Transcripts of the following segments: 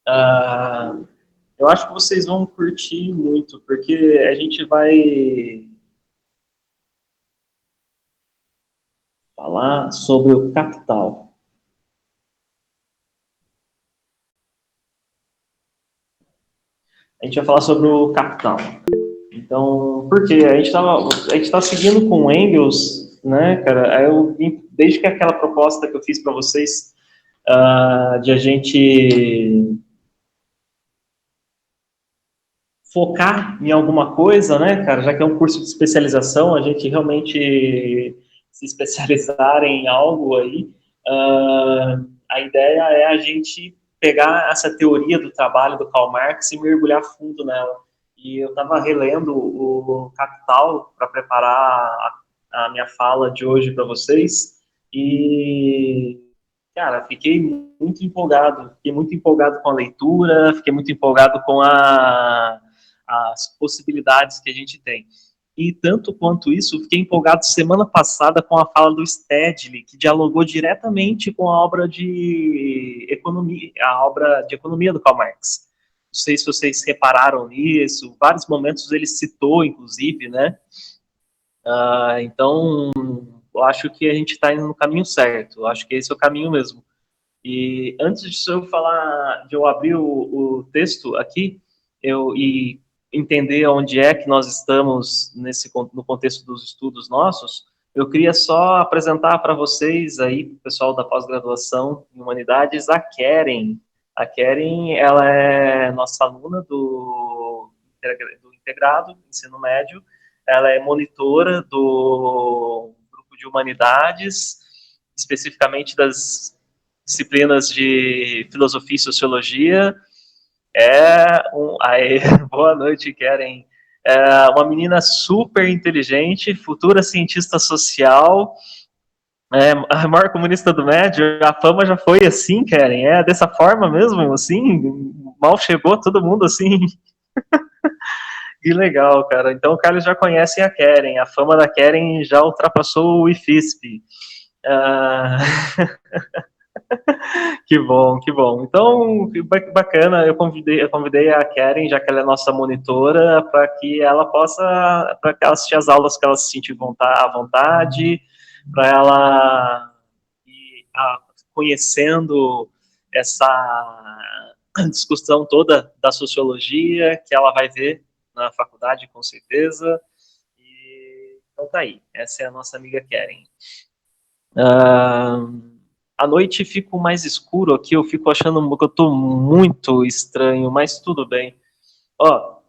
Ah, eu acho que vocês vão curtir muito, porque a gente vai falar sobre o capital. A gente vai falar sobre o capital. Então, por quê? A gente tá seguindo com o Engels, né, cara? Aí desde que aquela proposta que eu fiz para vocês, de a gente focar em alguma coisa, né, cara? Já que é um curso de especialização, a gente realmente se especializar em algo aí. A ideia é a gente pegar essa teoria do trabalho do Karl Marx e mergulhar fundo nela. E eu estava relendo o Capital para preparar a minha fala de hoje para vocês e, cara, fiquei muito empolgado com a leitura, fiquei muito empolgado com as possibilidades que a gente tem. E tanto quanto isso, fiquei empolgado semana passada com a fala do Stedley, que dialogou diretamente com a obra de economia do Karl Marx. Não sei se vocês repararam nisso, vários momentos ele citou, inclusive, né? Então, eu acho que a gente está indo no caminho certo, eu acho que esse é o caminho mesmo. E antes de eu abrir o texto aqui, e entender onde é que nós estamos no contexto dos estudos nossos, eu queria só apresentar para vocês aí, pessoal da pós-graduação em Humanidades, a Keren. A Keren, ela é nossa aluna do integrado, ensino médio, ela é monitora do grupo de Humanidades, especificamente das disciplinas de filosofia e sociologia. Aí, boa noite, Keren. É uma menina super inteligente, futura cientista social, a maior comunista do médio. A fama já foi assim, Keren. É dessa forma mesmo, assim, mal chegou todo mundo assim. Que legal, cara. Então o Carlos já conhece a Keren. A fama da Keren já ultrapassou o IFISP. Que bom, que bom. Então, bacana, eu convidei a Karen, já que ela é nossa monitora, para que ela para que ela assistir as aulas que ela se sentir à vontade, para ela ir conhecendo essa discussão toda da sociologia, que ela vai ver na faculdade, com certeza. Então tá aí, essa é a nossa amiga Karen. À noite fico mais escuro aqui, eu fico achando que eu tô muito estranho, mas tudo bem. Ó,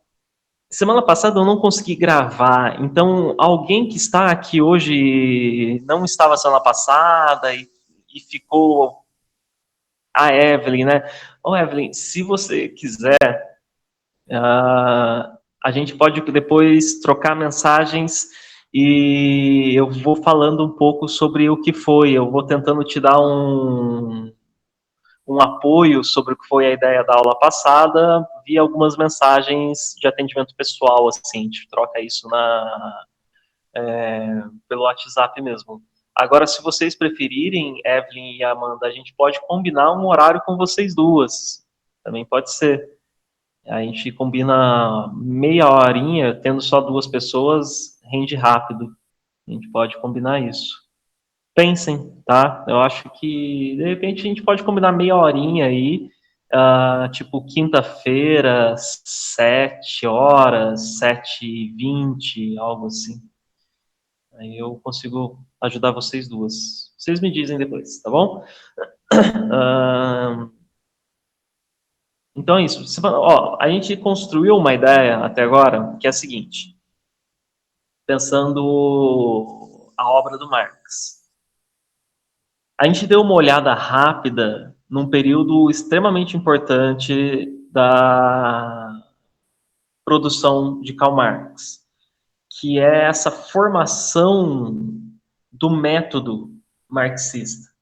semana passada eu não consegui gravar, então alguém que está aqui hoje não estava semana passada e ficou a Evelyn, né? Ô Evelyn, se você quiser, a gente pode depois trocar mensagens e eu vou falando um pouco sobre o que foi. Eu vou tentando te dar um apoio sobre o que foi a ideia da aula passada via algumas mensagens de atendimento pessoal, assim, a gente troca isso pelo WhatsApp mesmo. Agora, se vocês preferirem, Evelyn e Amanda, a gente pode combinar um horário com vocês duas. Também pode ser. A gente combina meia horinha, tendo só duas pessoas, rende rápido. A gente pode combinar isso. Pensem, tá? Eu acho que, de repente, a gente pode combinar meia horinha aí, tipo, quinta-feira, 7 horas, 7h20, algo assim. Aí eu consigo ajudar vocês duas. Vocês me dizem depois, tá bom? Ah, então é isso. Ó, a gente construiu uma ideia até agora, que é a seguinte, pensando a obra do Marx. A gente deu uma olhada rápida num período extremamente importante da produção de Karl Marx, que é essa formação do método marxista.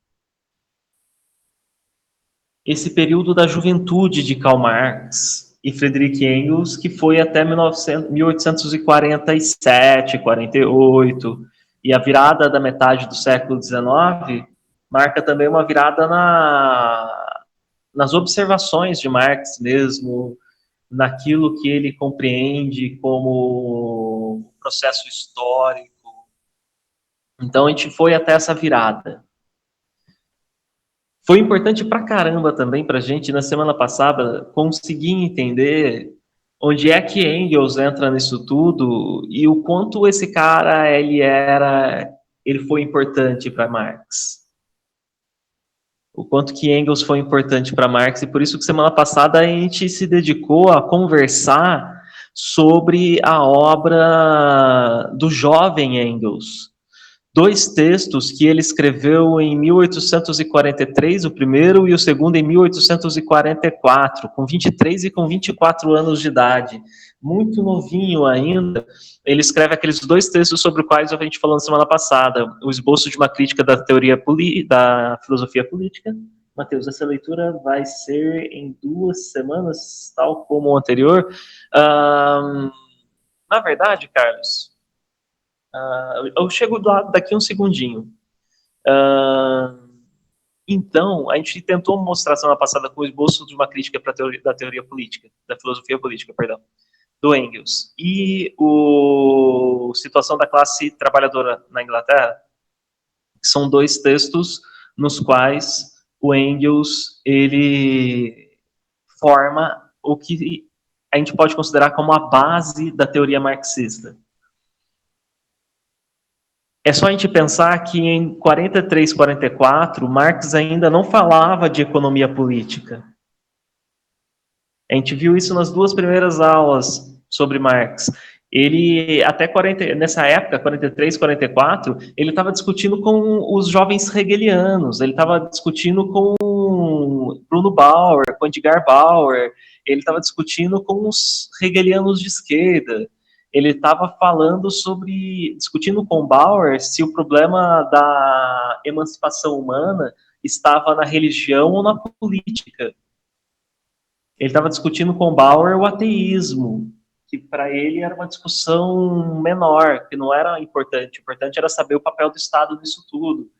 Esse período da juventude de Karl Marx e Friedrich Engels, que foi até 1847, 48, e a virada da metade do século XIX marca também uma virada nas observações de Marx mesmo, naquilo que ele compreende como processo histórico. Então a gente foi até essa virada. Foi importante pra caramba também pra gente, na semana passada, conseguir entender onde é que Engels entra nisso tudo e o quanto esse cara, ele foi importante para Marx. O quanto que Engels foi importante para Marx, e por isso que semana passada a gente se dedicou a conversar sobre a obra do jovem Engels. Dois textos que ele escreveu em 1843, o primeiro, e o segundo em 1844, com 23 e com 24 anos de idade. Muito novinho ainda, ele escreve aqueles dois textos sobre os quais a gente falou na semana passada, o esboço de uma crítica da da filosofia política. Mateus, essa leitura vai ser em 2 semanas, tal como o anterior. Na verdade, Carlos, eu chego daqui um segundinho. Então, a gente tentou mostrar semana passada com o esboço de uma crítica da teoria política, da filosofia política, perdão, do Engels. E o Situação da Classe Trabalhadora na Inglaterra, que são dois textos nos quais o Engels, ele forma o que a gente pode considerar como a base da teoria marxista. É só a gente pensar que em 43, 44, Marx ainda não falava de economia política. A gente viu isso nas duas primeiras aulas sobre Marx. Ele, até 40, nessa época, 43, 44, ele estava discutindo com os jovens hegelianos, ele estava discutindo com Bruno Bauer, com Edgar Bauer, ele estava discutindo com os hegelianos de esquerda, ele estava discutindo com Bauer se o problema da emancipação humana estava na religião ou na política. Ele estava discutindo com Bauer o ateísmo, que para ele era uma discussão menor, que não era importante. O importante era saber o papel do Estado nisso tudo.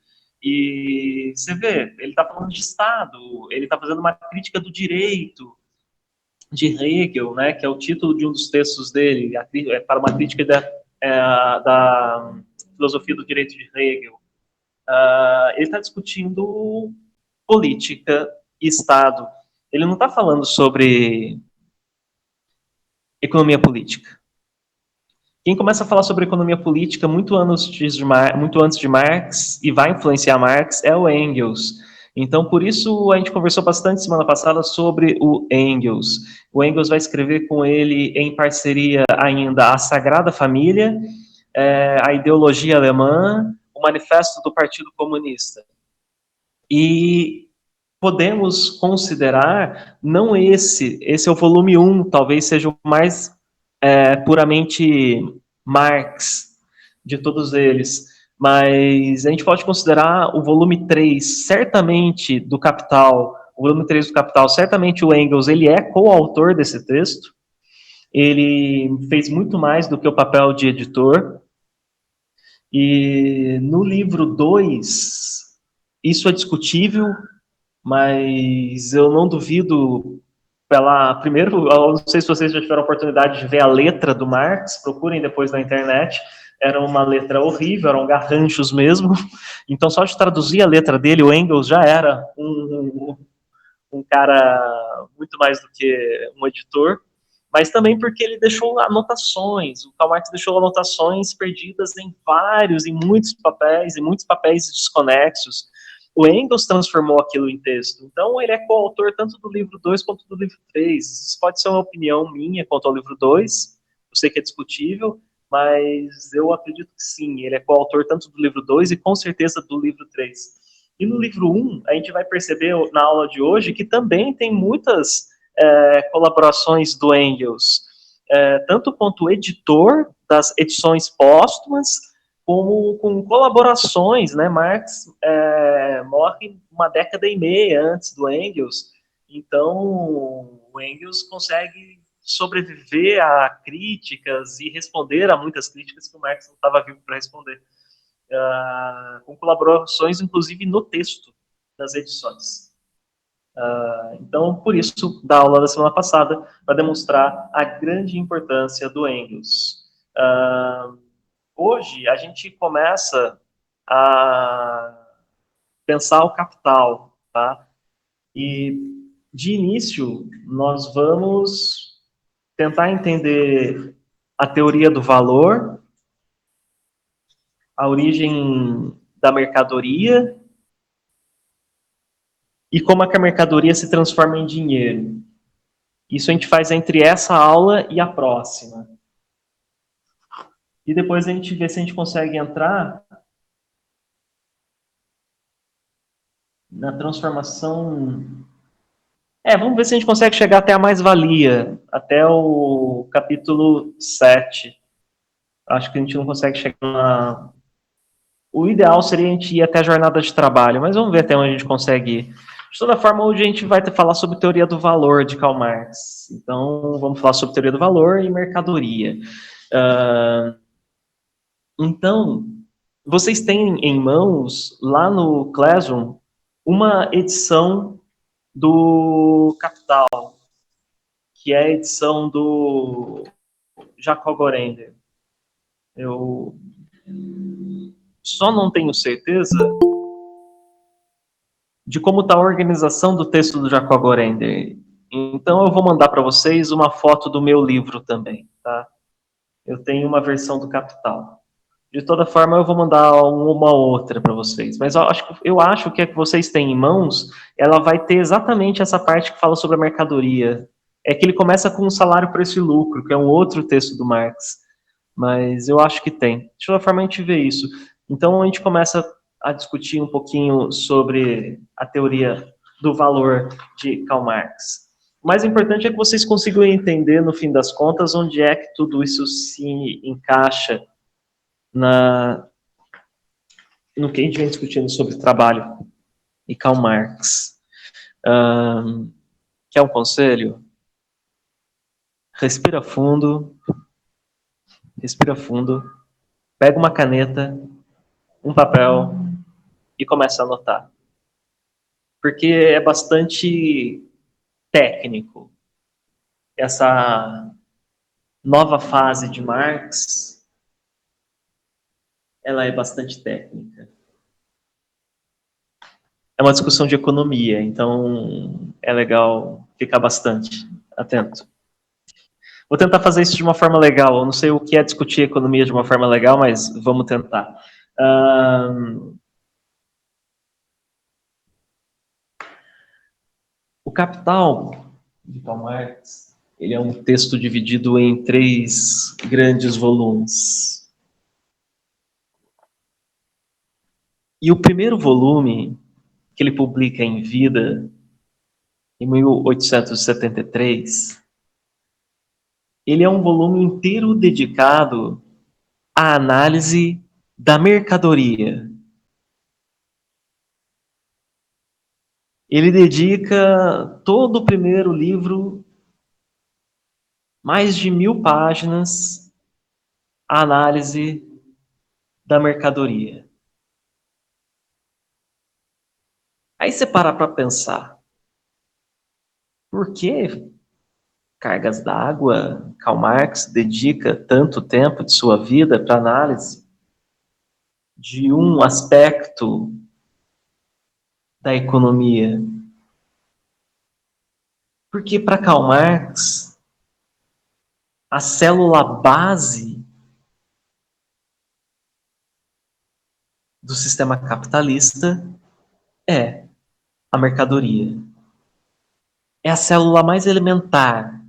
E você vê, ele está falando de Estado, ele está fazendo uma crítica do direito de Hegel, né, que é o título de um dos textos dele, para uma crítica da filosofia do direito de Hegel. Ele está discutindo política e Estado. Ele não está falando sobre economia política. Quem começa a falar sobre economia política muito antes de Marx e vai influenciar Marx é o Engels. Então, por isso, a gente conversou bastante semana passada sobre o Engels. O Engels vai escrever com ele, em parceria ainda, a Sagrada Família, a Ideologia Alemã, o Manifesto do Partido Comunista. E podemos considerar, não esse é o volume 1, talvez seja o mais puramente Marx de todos eles, mas a gente pode considerar o volume 3, certamente, do Capital, o volume 3 do Capital, certamente o Engels, ele é coautor desse texto, ele fez muito mais do que o papel de editor, e no livro 2, isso é discutível, mas eu não duvido primeiro, eu não sei se vocês já tiveram a oportunidade de ver a letra do Marx, procurem depois na internet, era uma letra horrível, eram garranchos mesmo, então só de traduzir a letra dele, o Engels já era um cara muito mais do que um editor, mas também porque ele deixou anotações, o Karl Marx deixou anotações perdidas em muitos papéis desconexos. O Engels transformou aquilo em texto, então ele é coautor tanto do livro 2 quanto do livro 3. Isso pode ser uma opinião minha quanto ao livro 2, eu sei que é discutível, mas eu acredito que sim, ele é coautor tanto do livro 2 e com certeza do livro 3. E no livro 1, a gente vai perceber na aula de hoje que também tem muitas colaborações do Engels, tanto quanto editor das edições póstumas, como com colaborações, né? Marx morre uma década e meia antes do Engels, então o Engels consegue sobreviver a críticas e responder a muitas críticas que o Marx não estava vivo para responder. Com colaborações, inclusive, no texto das edições. Então, por isso, da aula da semana passada, para demonstrar a grande importância do Engels. Hoje, a gente começa a pensar o capital, tá? E, de início, nós vamos tentar entender a teoria do valor, a origem da mercadoria e como é que a mercadoria se transforma em dinheiro. Isso a gente faz entre essa aula e a próxima. E depois a gente vê se a gente consegue entrar na transformação. Vamos ver se a gente consegue chegar até a mais-valia, até o capítulo 7. Acho que a gente não consegue chegar na. O ideal seria a gente ir até a jornada de trabalho, mas vamos ver até onde a gente consegue ir. De toda forma, hoje a gente vai falar sobre teoria do valor de Karl Marx. Então, vamos falar sobre teoria do valor e mercadoria. Então, vocês têm em mãos, lá no Classroom, uma edição do Capital, que é a edição do Jacob Gorender. Eu só não tenho certeza de como está a organização do texto do Jacob Gorender. Então eu vou mandar para vocês uma foto do meu livro também, tá? Eu tenho uma versão do Capital. De toda forma, eu vou mandar uma outra para vocês. Mas eu acho que a que vocês têm em mãos, ela vai ter exatamente essa parte que fala sobre a mercadoria. É que ele começa com o salário, preço e lucro, que é um outro texto do Marx. Mas eu acho que tem. De toda forma, a gente vê isso. Então, a gente começa a discutir um pouquinho sobre a teoria do valor de Karl Marx. O mais importante é que vocês consigam entender, no fim das contas, onde é que tudo isso se encaixa no que a gente vem discutindo sobre trabalho e Karl Marx. Quer um conselho? Respira fundo, pega uma caneta, um papel e começa a anotar. Porque é bastante técnico essa nova fase de Marx, ela é bastante técnica. É uma discussão de economia, então é legal ficar bastante atento. Vou tentar fazer isso de uma forma legal. Eu não sei o que é discutir economia de uma forma legal, mas vamos tentar. O Capital, de Karl Marx, ele é um texto dividido em 3 grandes volumes. E o primeiro volume, que ele publica em vida, em 1873, ele é um volume inteiro dedicado à análise da mercadoria. Ele dedica todo o primeiro livro, mais de 1000 páginas, à análise da mercadoria. Aí você para pensar, por que cargas d'água Karl Marx dedica tanto tempo de sua vida para análise de um aspecto da economia? Porque para Karl Marx, a célula base do sistema capitalista é a mercadoria. É a célula mais elementar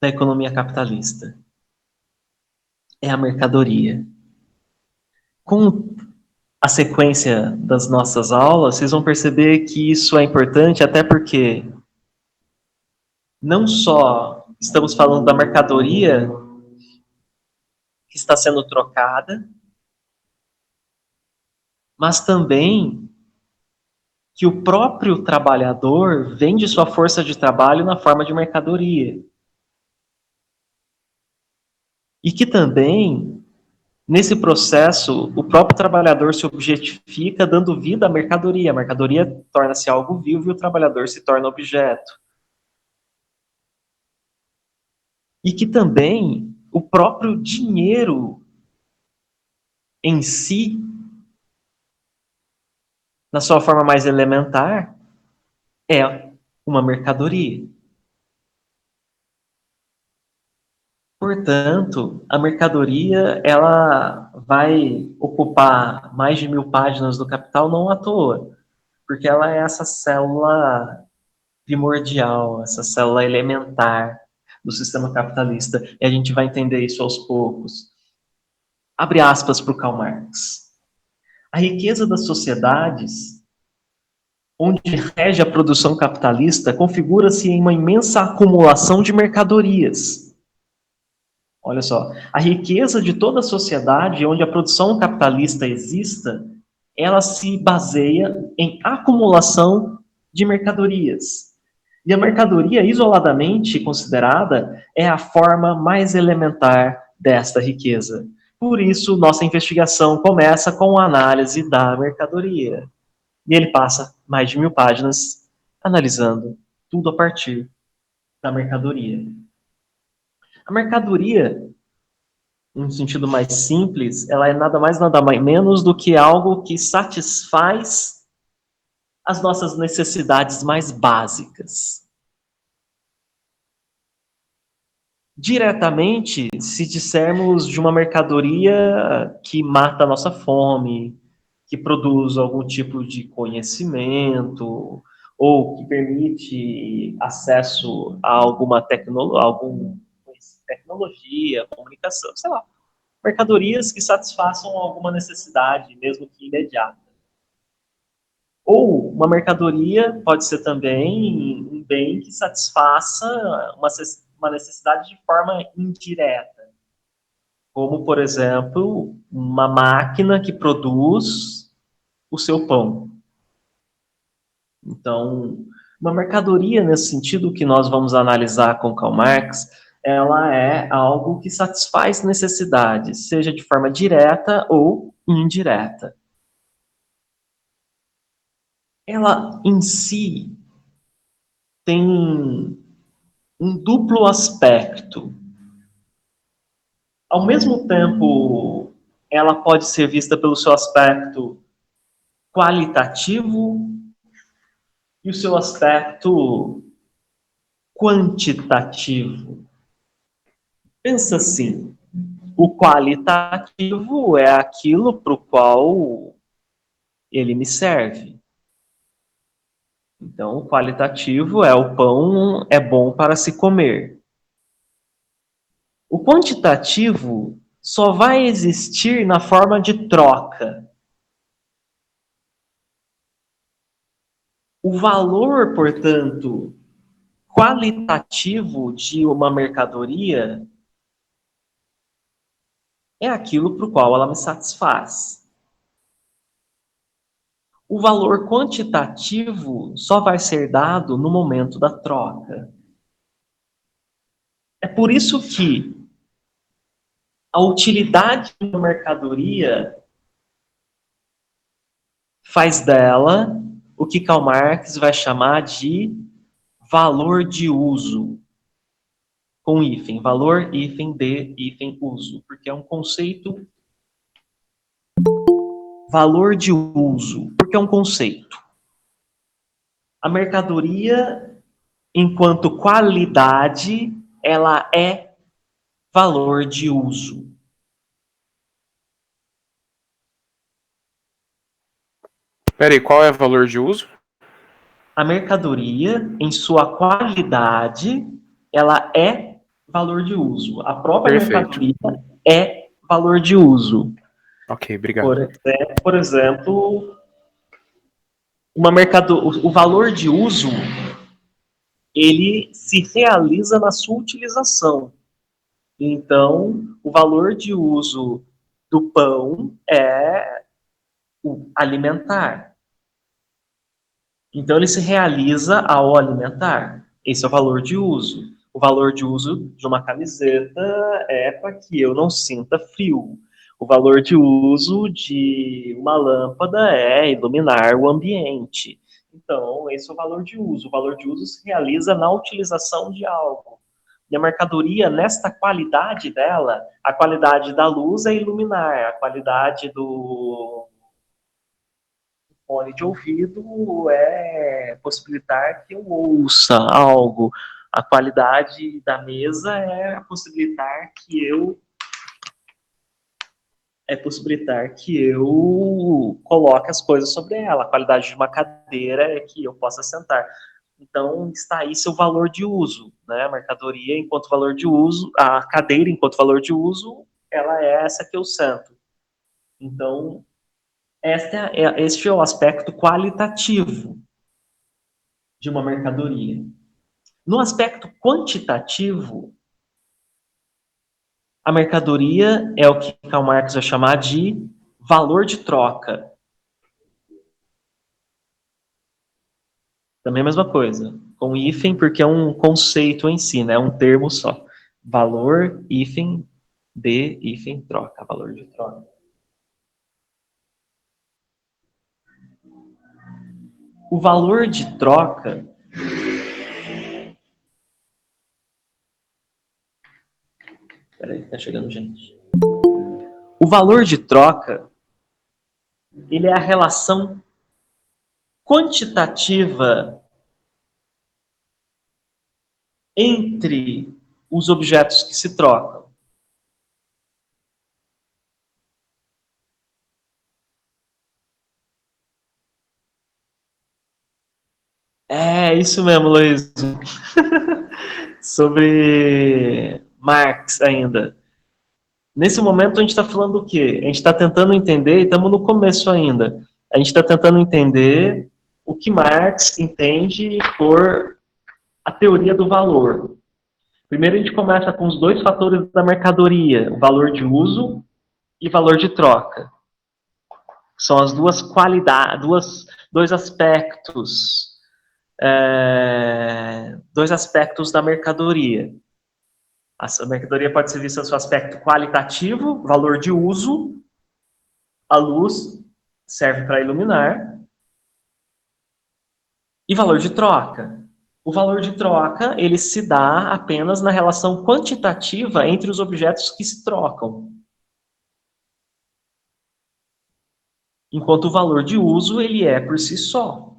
da economia capitalista. É a mercadoria. Com a sequência das nossas aulas, vocês vão perceber que isso é importante, até porque não só estamos falando da mercadoria que está sendo trocada, mas também que o próprio trabalhador vende sua força de trabalho na forma de mercadoria. E que também Nesse processo, o próprio trabalhador se objetifica, dando vida à mercadoria. A mercadoria torna-se algo vivo e o trabalhador se torna objeto. E que também o próprio dinheiro em si, na sua forma mais elementar, é uma mercadoria. Portanto, a mercadoria ela vai ocupar mais de 1000 páginas do Capital não à toa, porque ela é essa célula primordial, essa célula elementar do sistema capitalista, e a gente vai entender isso aos poucos. Abre aspas para o Karl Marx. A riqueza das sociedades, onde rege a produção capitalista, configura-se em uma imensa acumulação de mercadorias. Olha só, a riqueza de toda a sociedade onde a produção capitalista exista, ela se baseia em acumulação de mercadorias. E a mercadoria, isoladamente considerada, é a forma mais elementar desta riqueza. Por isso, nossa investigação começa com a análise da mercadoria. E ele passa mais de 1000 páginas analisando tudo a partir da mercadoria. A mercadoria, num sentido mais simples, ela é nada mais nada menos do que algo que satisfaz as nossas necessidades mais básicas. Diretamente, se dissermos de uma mercadoria que mata a nossa fome, que produz algum tipo de conhecimento, ou que permite acesso a alguma tecnologia, comunicação, sei lá, mercadorias que satisfaçam alguma necessidade, mesmo que imediata. Ou uma mercadoria pode ser também um bem que satisfaça uma necessidade de forma indireta. Como, por exemplo, uma máquina que produz o seu pão. Então, uma mercadoria, nesse sentido que nós vamos analisar com Karl Marx, ela é algo que satisfaz necessidades, seja de forma direta ou indireta. Ela, em si, tem um duplo aspecto. Ao mesmo tempo, ela pode ser vista pelo seu aspecto qualitativo e o seu aspecto quantitativo. Pensa assim, o qualitativo é aquilo para o qual ele me serve. Então, o qualitativo é o pão é bom para se comer. O quantitativo só vai existir na forma de troca. O valor, portanto, qualitativo de uma mercadoria é aquilo para o qual ela me satisfaz. O valor quantitativo só vai ser dado no momento da troca. É por isso que a utilidade de uma mercadoria faz dela o que Karl Marx vai chamar de valor de uso. Com hífen, valor, hífen, de, hífen, uso. Porque é um conceito. Valor de uso, porque é um conceito. A mercadoria, enquanto qualidade, ela é valor de uso. Peraí, qual é o valor de uso? A mercadoria, em sua qualidade, ela é valor de uso. A própria Perfeito. mercadoria é valor de uso. Ok, obrigado. Por exemplo, o valor de uso, ele se realiza na sua utilização. Então, o valor de uso do pão é o alimentar. Então, ele se realiza ao alimentar. Esse é o valor de uso. O valor de uso de uma camiseta é para que eu não sinta frio. O valor de uso de uma lâmpada é iluminar o ambiente. Então, esse é o valor de uso. O valor de uso se realiza na utilização de algo. E a mercadoria, nesta qualidade dela, a qualidade da luz é iluminar, a qualidade do fone de ouvido é possibilitar que eu ouça algo, a qualidade da mesa é possibilitar que eu coloque as coisas sobre ela. A qualidade de uma cadeira é que eu possa sentar. Então, está aí seu valor de uso, né? A mercadoria enquanto valor de uso, a cadeira enquanto valor de uso, ela é essa que eu sento. Então, este é o aspecto qualitativo de uma mercadoria. No aspecto quantitativo, a mercadoria é o que Karl Marx vai chamar de valor de troca. Também a mesma coisa, com hífen, porque é um conceito em si, né? É um termo só. Valor, hífen, de, hífen, troca, valor de troca. O valor de troca... Peraí, tá chegando gente. O valor de troca, ele é a relação quantitativa entre os objetos que se trocam. É, isso mesmo, Luiz. Sobre Marx ainda. Nesse momento a gente está falando o quê? A gente está tentando entender, e estamos no começo ainda, a gente está tentando entender o que Marx entende por a teoria do valor. Primeiro a gente começa com os dois fatores da mercadoria, o valor de uso e valor de troca. São as duas qualidades, dois aspectos, dois aspectos da mercadoria. A mercadoria pode ser vista no seu aspecto qualitativo, valor de uso. A luz serve para iluminar. E valor de troca. O valor de troca, ele se dá apenas na relação quantitativa entre os objetos que se trocam. Enquanto o valor de uso, ele é por si só.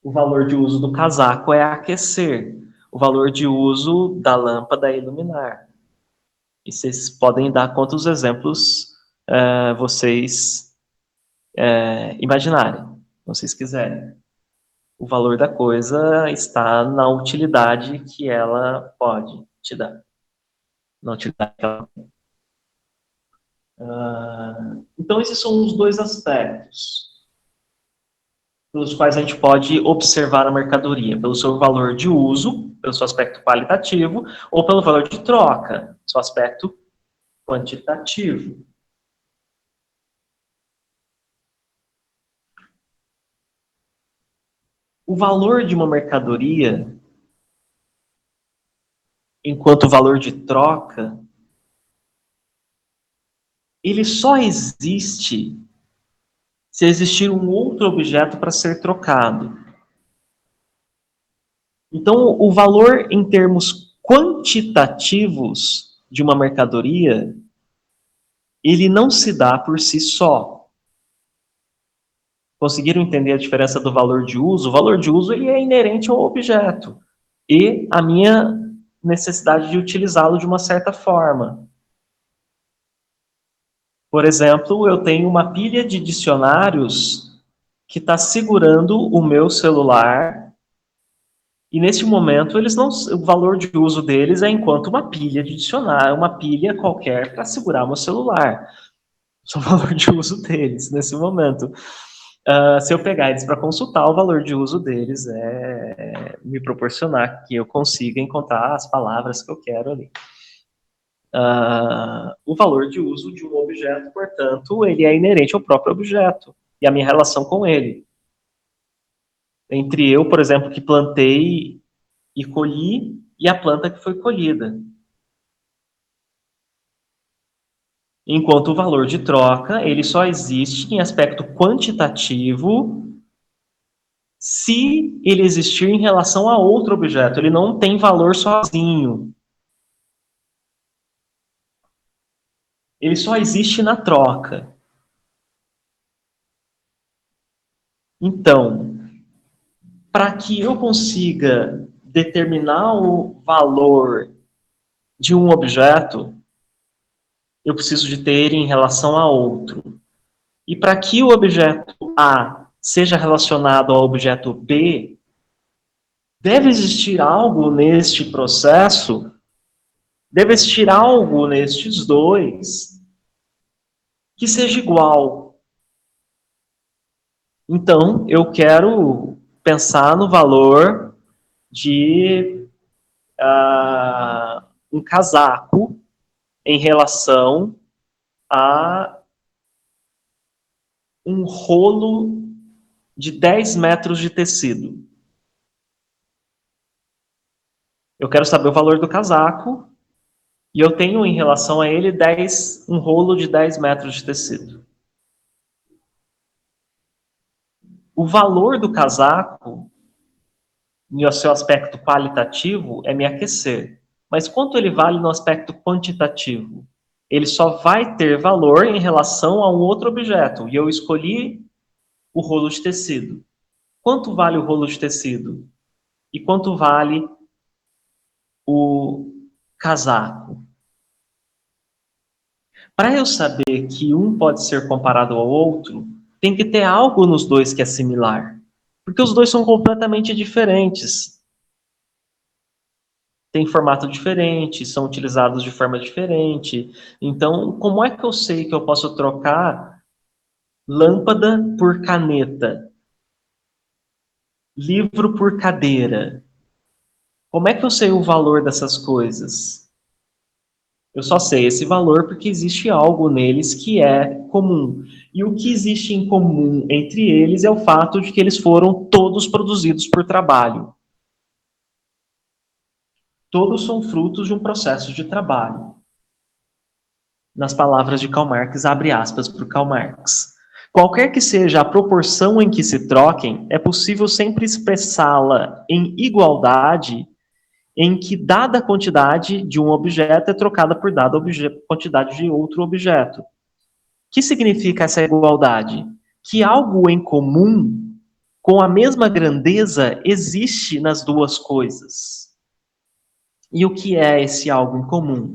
O valor de uso do casaco é aquecer. O valor de uso da lâmpada é iluminar. E vocês podem dar quantos exemplos vocês imaginarem, se vocês quiserem. O valor da coisa está na utilidade que ela pode te dar. Na utilidade que ela tem. Então, esses são os dois aspectos pelos quais a gente pode observar a mercadoria, pelo seu valor de uso, pelo seu aspecto qualitativo, ou pelo valor de troca, seu aspecto quantitativo. O valor de uma mercadoria, enquanto valor de troca, ele só existe se existir um outro objeto para ser trocado. Então, o valor em termos quantitativos de uma mercadoria, ele não se dá por si só. Conseguiram entender a diferença do valor de uso? O valor de uso ele é inerente ao objeto e a minha necessidade de utilizá-lo de uma certa forma. Por exemplo, eu tenho uma pilha de dicionários que está segurando o meu celular e neste momento eles não, o valor de uso deles é enquanto uma pilha de dicionário, uma pilha qualquer para segurar meu celular. Esse é o valor de uso deles nesse momento. Se eu pegar eles para consultar, o valor de uso deles é me proporcionar que eu consiga encontrar as palavras que eu quero ali. O valor de uso de um objeto, portanto, ele é inerente ao próprio objeto e à minha relação com ele. Entre eu, por exemplo, que plantei e colhi, e a planta que foi colhida. Enquanto o valor de troca, ele só existe em aspecto quantitativo se ele existir em relação a outro objeto. Ele não tem valor sozinho. Ele só existe na troca. Então, para que eu consiga determinar o valor de um objeto, eu preciso de ter ele em relação a outro. E para que o objeto A seja relacionado ao objeto B, deve existir algo neste processo, deve existir algo nestes dois que seja igual. Então, eu quero pensar no valor de um casaco em relação a um rolo de 10 metros de tecido. Eu quero saber o valor do casaco e eu tenho em relação a ele um rolo de 10 metros de tecido. O valor do casaco, no seu aspecto qualitativo, é me aquecer. Mas quanto ele vale no aspecto quantitativo? Ele só vai ter valor em relação a um outro objeto. E eu escolhi o rolo de tecido. Quanto vale o rolo de tecido? E quanto vale o casaco? Para eu saber que um pode ser comparado ao outro, tem que ter algo nos dois que é similar. Porque os dois são completamente diferentes. Têm formato diferente, são utilizados de forma diferente. Então, como é que eu sei que eu posso trocar lâmpada por caneta? Livro por cadeira? Como é que eu sei o valor dessas coisas? Eu só sei esse valor porque existe algo neles que é comum. E o que existe em comum entre eles é o fato de que eles foram todos produzidos por trabalho. Todos são frutos de um processo de trabalho. Nas palavras de Karl Marx, abre aspas para o Karl Marx. Qualquer que seja a proporção em que se troquem, é possível sempre expressá-la em igualdade em que dada quantidade de um objeto é trocada por dada quantidade de outro objeto. O que significa essa igualdade? Que algo em comum, com a mesma grandeza, existe nas duas coisas. E o que é esse algo em comum?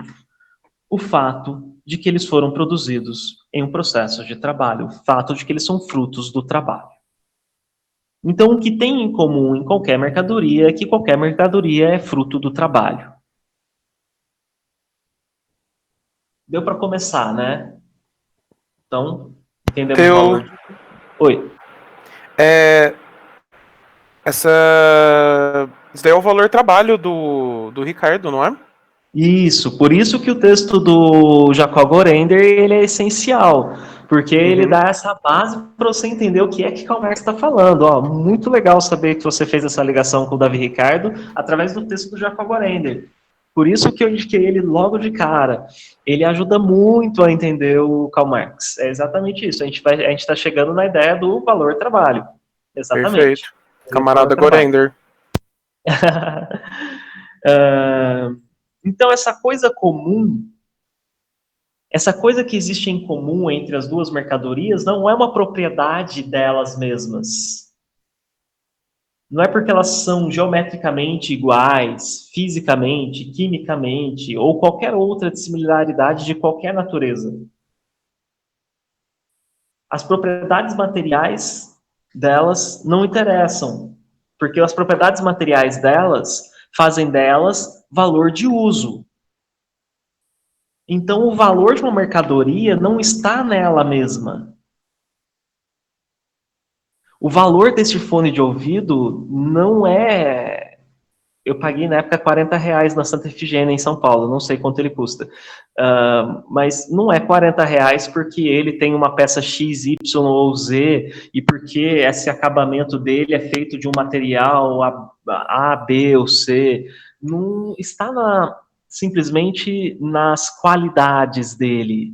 O fato de que eles foram produzidos em um processo de trabalho, o fato de que eles são frutos do trabalho. Então, o que tem em comum em qualquer mercadoria é que qualquer mercadoria é fruto do trabalho. Deu para começar, né? Então, entendemos o valor. Oi. Isso daí é o valor trabalho do Ricardo, não é? Isso, por isso que o texto do Jacob Gorender, ele é essencial, porque ele dá essa base para você entender o que é que Karl Marx está falando. Ó, muito legal saber que você fez essa ligação com o Davi Ricardo através do texto do Jacob Gorender. Por isso que eu indiquei ele logo de cara. Ele ajuda muito a entender o Karl Marx. É exatamente isso. A gente está chegando na ideia do valor trabalho. Exatamente. Perfeito. Camarada Gorender. Então, essa coisa comum, essa coisa que existe em comum entre as duas mercadorias, não é uma propriedade delas mesmas. Não é porque elas são geometricamente iguais, fisicamente, quimicamente, ou qualquer outra similaridade de qualquer natureza. As propriedades materiais delas não interessam, porque as propriedades materiais delas fazem delas valor de uso. Então, o valor de uma mercadoria não está nela mesma. O valor desse fone de ouvido não é... Eu paguei na época R$40 na Santa Efigênia, em São Paulo, não sei quanto ele custa. Mas não é R$40 porque ele tem uma peça X, Y ou Z e porque esse acabamento dele é feito de um material A, B ou C. Não está simplesmente nas qualidades dele.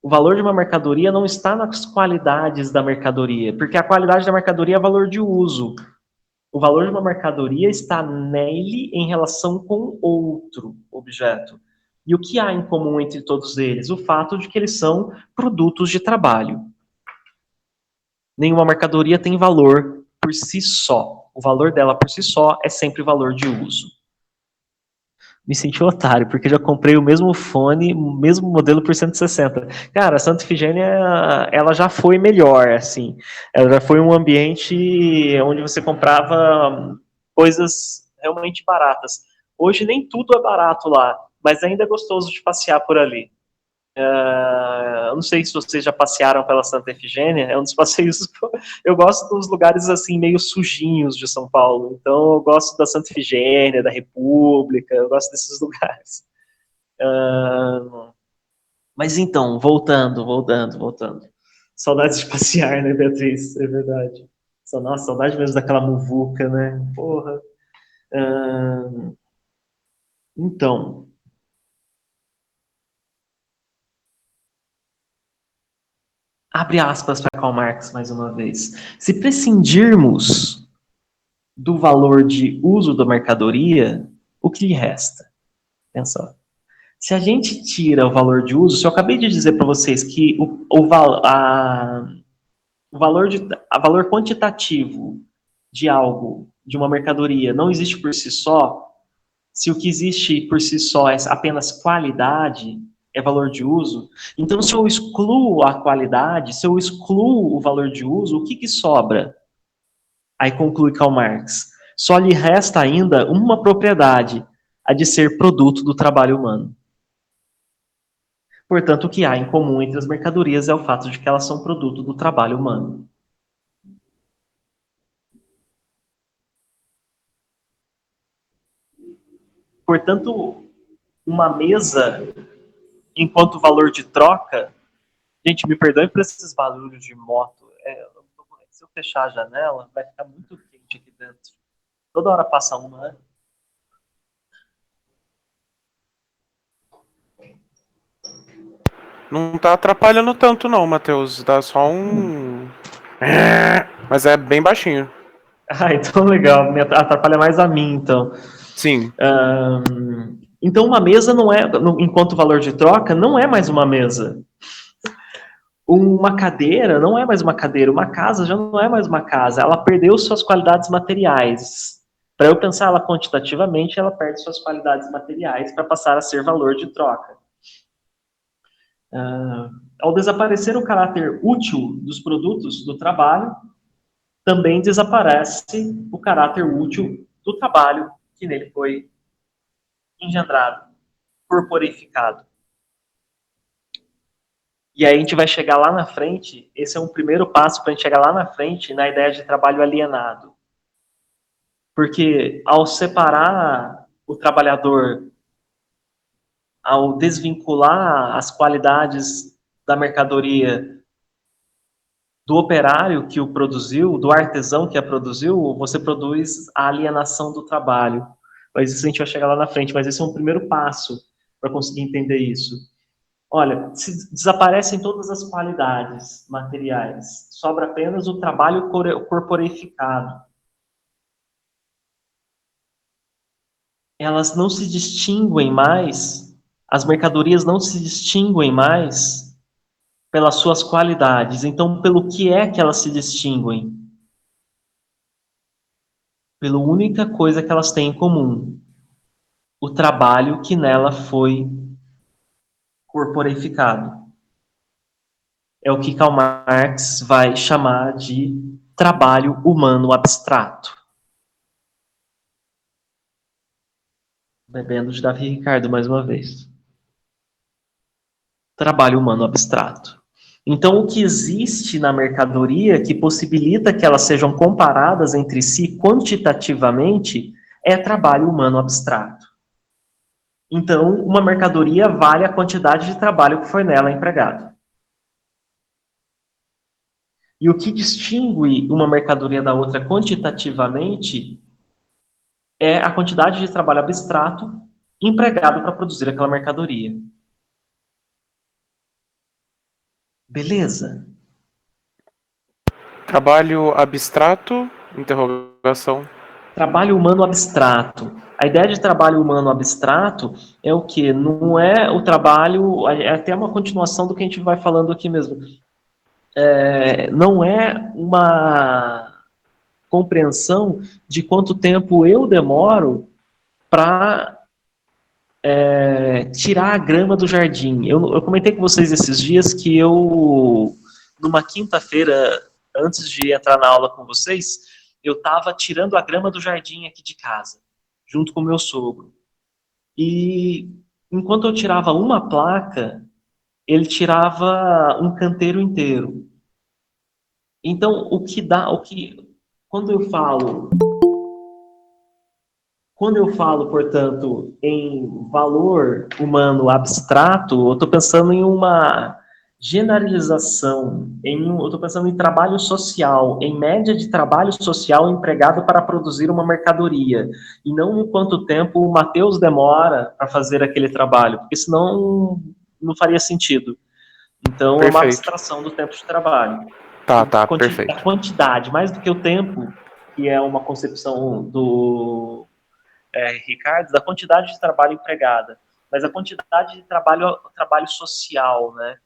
O valor de uma mercadoria não está nas qualidades da mercadoria, porque a qualidade da mercadoria é valor de uso. O valor de uma mercadoria está nele em relação com outro objeto. E o que há em comum entre todos eles? O fato de que eles são produtos de trabalho. Nenhuma mercadoria tem valor por si só. O valor dela por si só é sempre valor de uso. Me senti um otário, porque já comprei o mesmo fone, o mesmo modelo por 160. Cara, a Santa Efigênia, ela já foi melhor, assim. Ela já foi um ambiente onde você comprava coisas realmente baratas. Hoje nem tudo é barato lá, mas ainda é gostoso de passear por ali. Eu não sei se vocês já passearam pela Santa Efigênia, é um dos passeios. Eu gosto dos lugares assim meio sujinhos de São Paulo, então eu gosto da Santa Efigênia, da República, eu gosto desses lugares. Mas então, voltando. Saudades de passear, né, Beatriz? É verdade. Nossa, saudade mesmo daquela muvuca, né? Porra. Então, abre aspas para Karl Marx mais uma vez. Se prescindirmos do valor de uso da mercadoria, o que lhe resta? Pensa. Se a gente tira o valor de uso, se eu acabei de dizer para vocês que o valor quantitativo de algo, de uma mercadoria, não existe por si só, se o que existe por si só é apenas qualidade, é valor de uso, então se eu excluo a qualidade, se eu excluo o valor de uso, o que sobra? Aí conclui Karl Marx. Só lhe resta ainda uma propriedade, a de ser produto do trabalho humano. Portanto, o que há em comum entre as mercadorias é o fato de que elas são produto do trabalho humano. Portanto, uma mesa, enquanto valor de troca, gente, me perdoe por esses barulhos de moto. Se eu fechar a janela, vai ficar muito quente aqui dentro. Toda hora passa uma, né? Não tá atrapalhando tanto não, Matheus. Dá só um. Mas é bem baixinho. Ah, então legal. Me atrapalha mais a mim, então. Sim. Então, uma mesa não é, enquanto valor de troca, não é mais uma mesa. Uma cadeira não é mais uma cadeira, uma casa já não é mais uma casa, ela perdeu suas qualidades materiais. Para eu pensar ela quantitativamente, ela perde suas qualidades materiais para passar a ser valor de troca. Ao desaparecer o caráter útil dos produtos do trabalho, também desaparece o caráter útil do trabalho que nele foi engendrado, corporificado. E aí a gente vai chegar lá na frente, esse é um primeiro passo para a gente chegar lá na frente na ideia de trabalho alienado. Porque ao separar o trabalhador, ao desvincular as qualidades da mercadoria do operário que o produziu, do artesão que a produziu, você produz a alienação do trabalho. Mas isso a gente vai chegar lá na frente, mas esse é um primeiro passo para conseguir entender isso. Olha, se desaparecem todas as qualidades materiais, sobra apenas o trabalho corporificado. Elas não se distinguem mais, as mercadorias não se distinguem mais pelas suas qualidades. Então, pelo que é que elas se distinguem? Pela única coisa que elas têm em comum: o trabalho que nela foi corporificado. É o que Karl Marx vai chamar de trabalho humano abstrato. Bebendo de Davi Ricardo mais uma vez. Trabalho humano abstrato. Então, o que existe na mercadoria que possibilita que elas sejam comparadas entre si quantitativamente é trabalho humano abstrato. Então, uma mercadoria vale a quantidade de trabalho que foi nela empregado. E o que distingue uma mercadoria da outra quantitativamente é a quantidade de trabalho abstrato empregado para produzir aquela mercadoria. Beleza? Trabalho abstrato? Interrogação. Trabalho humano abstrato. A ideia de trabalho humano abstrato é o quê? Não é o trabalho, é até uma continuação do que a gente vai falando aqui mesmo. Não é uma compreensão de quanto tempo eu demoro para tirar a grama do jardim. Eu comentei com vocês esses dias que eu, numa quinta-feira, antes de entrar na aula com vocês, eu estava tirando a grama do jardim aqui de casa, junto com o meu sogro. E enquanto eu tirava uma placa, ele tirava um canteiro inteiro. Então, quando eu falo Quando eu falo, portanto, em valor humano abstrato, eu estou pensando em uma generalização, eu estou pensando em trabalho social, em média de trabalho social empregado para produzir uma mercadoria, e não em quanto tempo o Matheus demora para fazer aquele trabalho, porque senão não faria sentido. Então, é uma Perfeito. abstração do tempo de trabalho. Tá, Da perfeito. quantidade, mais do que o tempo, que é uma concepção do Ricardo, da quantidade de trabalho empregada, mas a quantidade de trabalho social, né?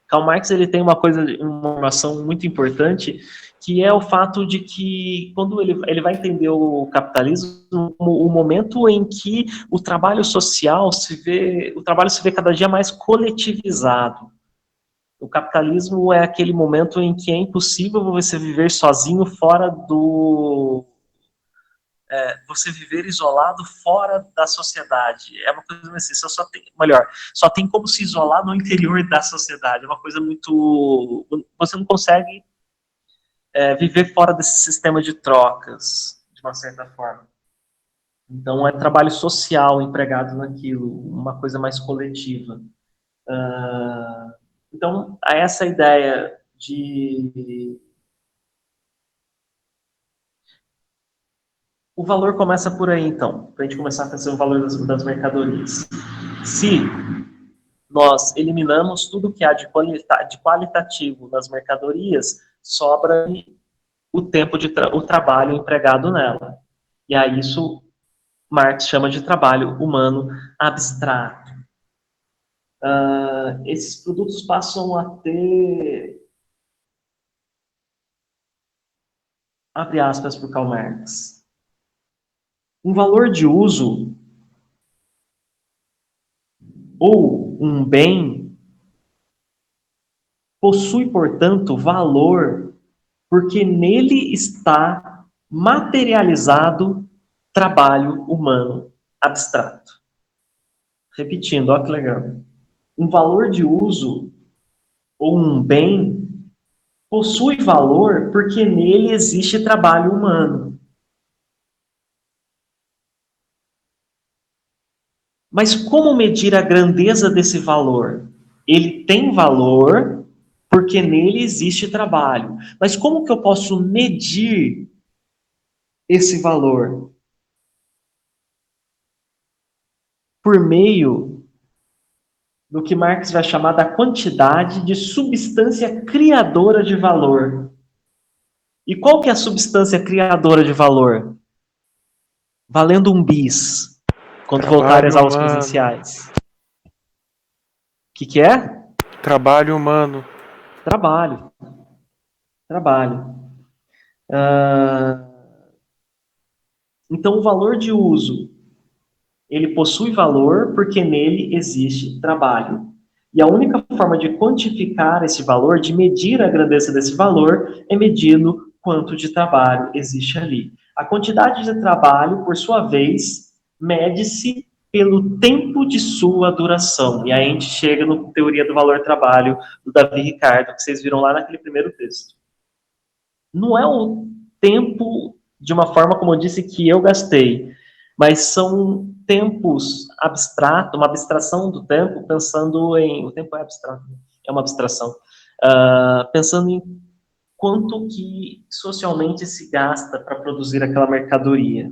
Karl Marx ele tem uma informação muito importante, que é o fato de que quando ele vai entender o capitalismo, o momento em que o trabalho social o trabalho se vê cada dia mais coletivizado. O capitalismo é aquele momento em que é impossível você viver sozinho fora do você viver isolado fora da sociedade. É uma coisa assim, só tem como se isolar no interior da sociedade. É uma coisa muito. Você não consegue viver fora desse sistema de trocas, de uma certa forma. Então, é trabalho social empregado naquilo, uma coisa mais coletiva. Então, essa ideia de. O valor começa por aí, então, para a gente começar a pensar o valor das mercadorias. Se nós eliminamos tudo que há de qualitativo nas mercadorias, sobra o trabalho empregado nela. E aí isso Marx chama de trabalho humano abstrato. Esses produtos passam a ter, abre aspas para o Karl Marx, um valor de uso ou um bem possui, portanto, valor porque nele está materializado trabalho humano abstrato. Repetindo, olha que legal. Um valor de uso ou um bem possui valor porque nele existe trabalho humano. Mas como medir a grandeza desse valor? Ele tem valor porque nele existe trabalho. Mas como que eu posso medir esse valor? Por meio do que Marx vai chamar da quantidade de substância criadora de valor. E qual que é a substância criadora de valor? Valendo um bis, quando voltarem às Trabalho aulas humano. presenciais. O que é? Trabalho humano. Trabalho. Trabalho. Ah, então, o valor de uso, ele possui valor porque nele existe trabalho. E a única forma de quantificar esse valor, de medir a grandeza desse valor, é medindo quanto de trabalho existe ali. A quantidade de trabalho, por sua vez, mede-se pelo tempo de sua duração. E aí a gente chega na teoria do valor-trabalho do Davi Ricardo, que vocês viram lá naquele primeiro texto. Não é o tempo de uma forma, como eu disse, que eu gastei, mas são tempos abstratos, uma abstração do tempo, pensando em. O tempo é abstrato, é uma abstração. Pensando em quanto que socialmente se gasta para produzir aquela mercadoria.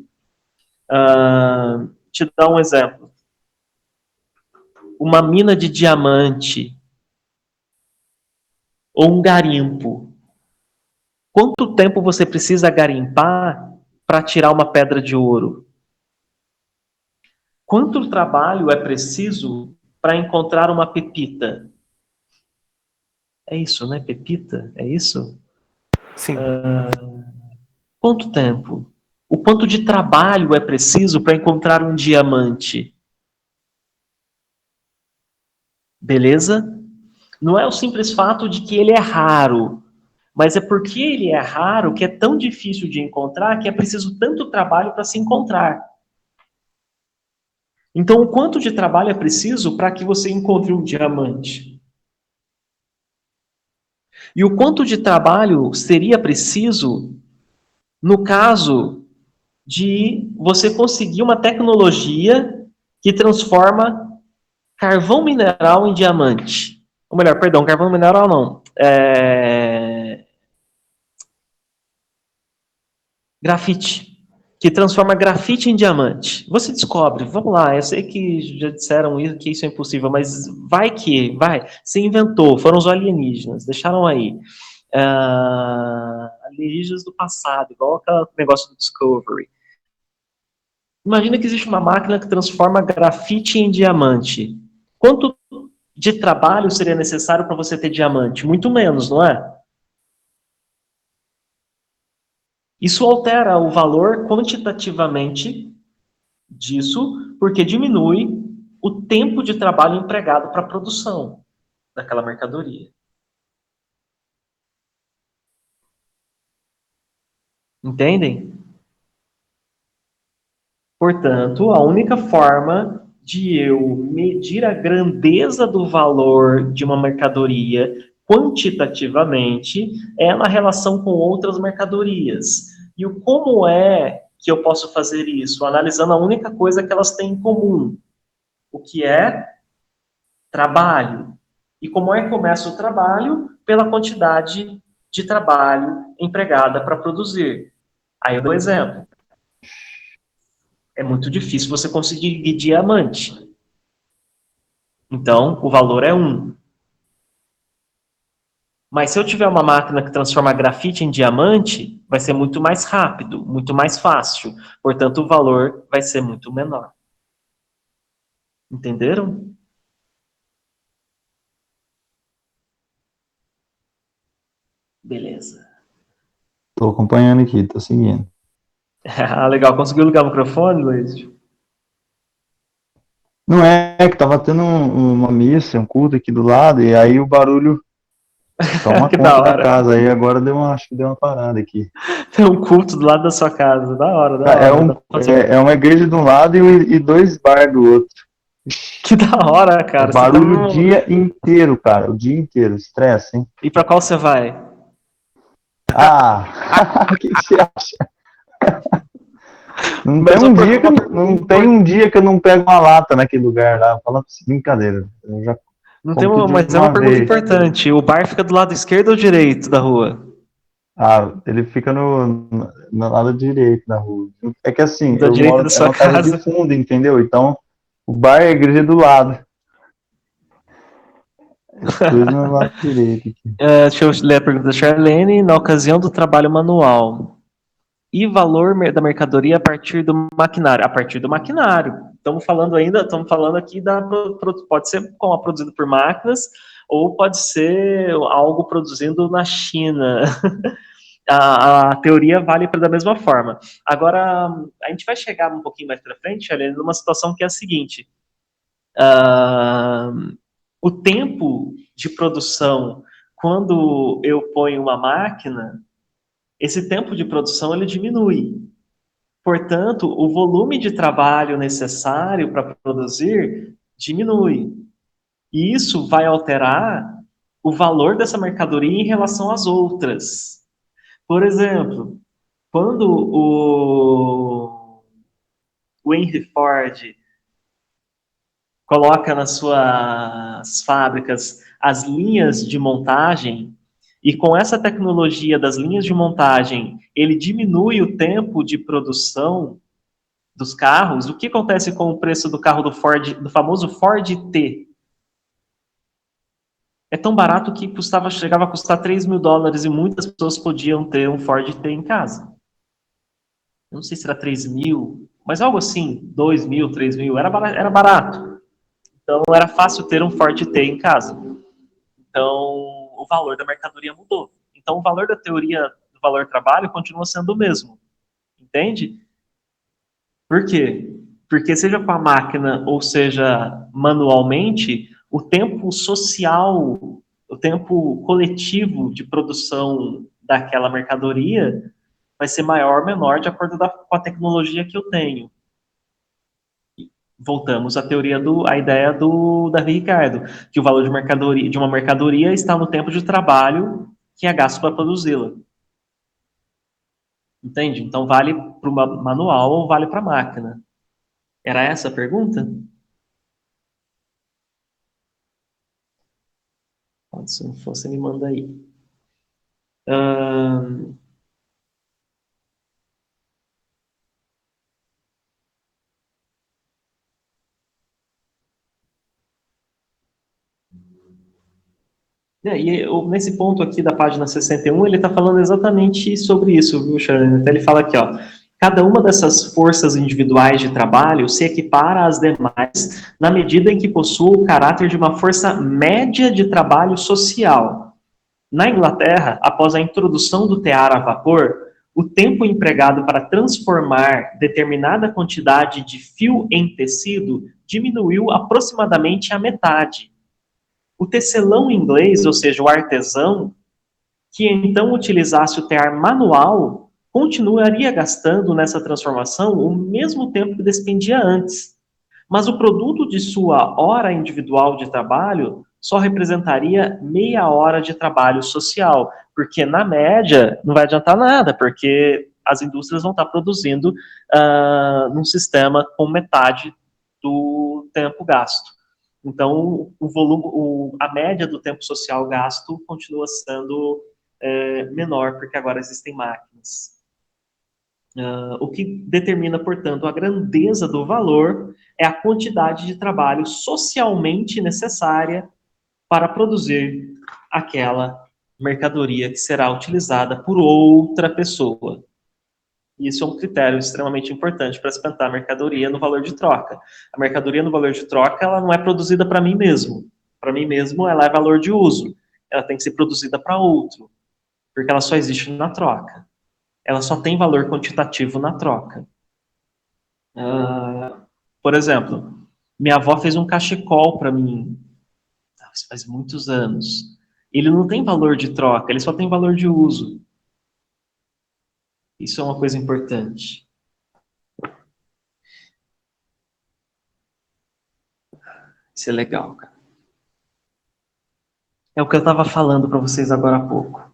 Te dar um exemplo. Uma mina de diamante ou um garimpo? Quanto tempo você precisa garimpar para tirar uma pedra de ouro? Quanto trabalho é preciso para encontrar uma pepita? É isso, né? Pepita? É isso? Sim. Quanto tempo? O quanto de trabalho é preciso para encontrar um diamante? Beleza? Não é o simples fato de que ele é raro, mas é porque ele é raro que é tão difícil de encontrar que é preciso tanto trabalho para se encontrar. Então, o quanto de trabalho é preciso para que você encontre um diamante? E o quanto de trabalho seria preciso no caso de você conseguir uma tecnologia que transforma carvão mineral em diamante? Ou melhor, perdão, carvão mineral não. Grafite. Que transforma grafite em diamante. Você descobre, vamos lá, eu sei que já disseram isso, que isso é impossível, mas vai. Você inventou, foram os alienígenas, deixaram aí. Alienígenas do passado, igual aquele negócio do Discovery. Imagina que existe uma máquina que transforma grafite em diamante. Quanto de trabalho seria necessário para você ter diamante? Muito menos, não é? Isso altera o valor quantitativamente disso, porque diminui o tempo de trabalho empregado para a produção daquela mercadoria. Entendem? Portanto, a única forma de eu medir a grandeza do valor de uma mercadoria quantitativamente é na relação com outras mercadorias. E o como é que eu posso fazer isso? Analisando a única coisa que elas têm em comum, o que é trabalho. E como é que começa o trabalho? Pela quantidade de trabalho empregada para produzir. Aí eu dou um exemplo. É muito difícil você conseguir diamante. Então, o valor é 1. Mas se eu tiver uma máquina que transforma grafite em diamante, vai ser muito mais rápido, muito mais fácil. Portanto, o valor vai ser muito menor. Entenderam? Beleza. Tô acompanhando aqui, tô seguindo. Ah, legal. Conseguiu ligar o microfone, Luiz? Não é que tava tendo uma missa, um culto aqui do lado, e aí o barulho toma Que da conta da hora. casa. Aí agora acho que deu uma parada aqui. Tem um culto do lado da sua casa. Da hora, da É, hora. Dá pra fazer. é uma igreja de um lado e dois bar do outro. Que da hora, É cara. Você tá barulho o no... dia inteiro, cara. O dia inteiro. Estresse, hein? E pra qual você vai? Ah, o que você acha? Mas Não tem um dia que eu não pego uma lata naquele lugar lá. Fala brincadeira. Eu já não tem compro uma, de mas é uma uma pergunta vez. importante. O bar fica do lado esquerdo ou direito da rua? Ah, ele fica no lado direito da rua. É que assim, Da direita da é sua uma casa de casa. fundo, entendeu? Então, o bar é a igreja do lado. Dois no lado direito aqui. Deixa eu ler a pergunta da Charlene. Na ocasião do trabalho manual. E valor da mercadoria a partir do maquinário? A partir do maquinário. Estamos falando aqui pode ser produzido por máquinas ou pode ser algo produzindo na China. A teoria vale da mesma forma. Agora, a gente vai chegar um pouquinho mais para frente, olha, numa situação que é a seguinte: o tempo de produção, quando eu ponho uma máquina, esse tempo de produção ele diminui. Portanto, o volume de trabalho necessário para produzir diminui. E isso vai alterar o valor dessa mercadoria em relação às outras. Por exemplo, quando o Henry Ford coloca nas suas fábricas as linhas de montagem, e com essa tecnologia das linhas de montagem, ele diminui o tempo de produção dos carros, o que acontece com o preço do carro do Ford, do famoso Ford T? É tão barato que chegava a custar $3.000 e muitas pessoas podiam ter um Ford T em casa. Eu não sei se era 3.000, mas algo assim, 2.000, 3.000, era barato. Então era fácil ter um Ford T em casa. Então o valor da mercadoria mudou. Então o valor da teoria do valor trabalho continua sendo o mesmo. Entende? Por quê? Porque seja com a máquina ou seja manualmente, o tempo social, o tempo coletivo de produção daquela mercadoria vai ser maior ou menor de acordo com a tecnologia que eu tenho. Voltamos à à ideia do Davi Ricardo, que o valor de uma mercadoria está no tempo de trabalho que é gasto para produzi-la. Entende? Então vale para o manual ou vale para a máquina. Era essa a pergunta? Se não for, você me manda aí. Nesse ponto aqui da página 61, ele está falando exatamente sobre isso, viu, Sharon? Então, ele fala aqui, ó, cada uma dessas forças individuais de trabalho se equipara às demais na medida em que possua o caráter de uma força média de trabalho social. Na Inglaterra, após a introdução do tear a vapor, o tempo empregado para transformar determinada quantidade de fio em tecido diminuiu aproximadamente a metade. O tecelão inglês, ou seja, o artesão, que então utilizasse o tear manual, continuaria gastando nessa transformação o mesmo tempo que despendia antes. Mas o produto de sua hora individual de trabalho só representaria meia hora de trabalho social, porque na média não vai adiantar nada, porque as indústrias vão estar produzindo num sistema com metade do tempo gasto. Então, a média do tempo social gasto continua sendo menor, porque agora existem máquinas. O que determina, portanto, a grandeza do valor é a quantidade de trabalho socialmente necessária para produzir aquela mercadoria que será utilizada por outra pessoa. Isso é um critério extremamente importante para se pensar a mercadoria no valor de troca. A mercadoria no valor de troca, ela não é produzida para mim mesmo. Para mim mesmo, ela é valor de uso. Ela tem que ser produzida para outro, porque ela só existe na troca. Ela só tem valor quantitativo na troca. Por exemplo, minha avó fez um cachecol para mim, faz muitos anos. Ele não tem valor de troca, ele só tem valor de uso. Isso é uma coisa importante. Isso é legal, cara. É o que eu estava falando para vocês agora há pouco.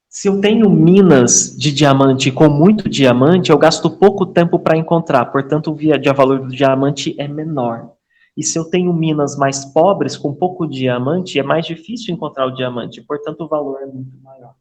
Se eu tenho minas de diamante com muito diamante, eu gasto pouco tempo para encontrar, portanto, o valor do diamante é menor. E se eu tenho minas mais pobres, com pouco diamante, é mais difícil encontrar o diamante, portanto, o valor é muito maior.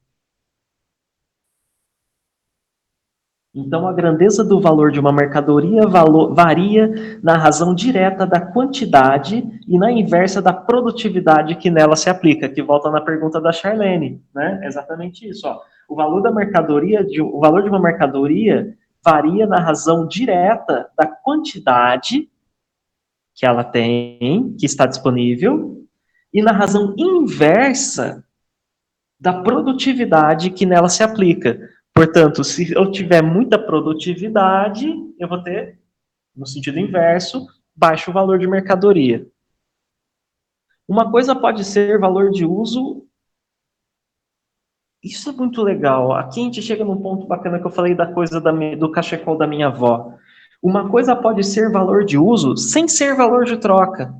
Então, a grandeza do valor de uma mercadoria varia na razão direta da quantidade e na inversa da produtividade que nela se aplica, que volta na pergunta da Charlene, né? Exatamente isso, ó. O valor o valor de uma mercadoria varia na razão direta da quantidade que ela tem, que está disponível, e na razão inversa da produtividade que nela se aplica. Portanto, se eu tiver muita produtividade, eu vou ter, no sentido inverso, baixo valor de mercadoria. Uma coisa pode ser valor de uso. Isso é muito legal. Aqui a gente chega num ponto bacana que eu falei da coisa do cachecol da minha avó. Uma coisa pode ser valor de uso sem ser valor de troca.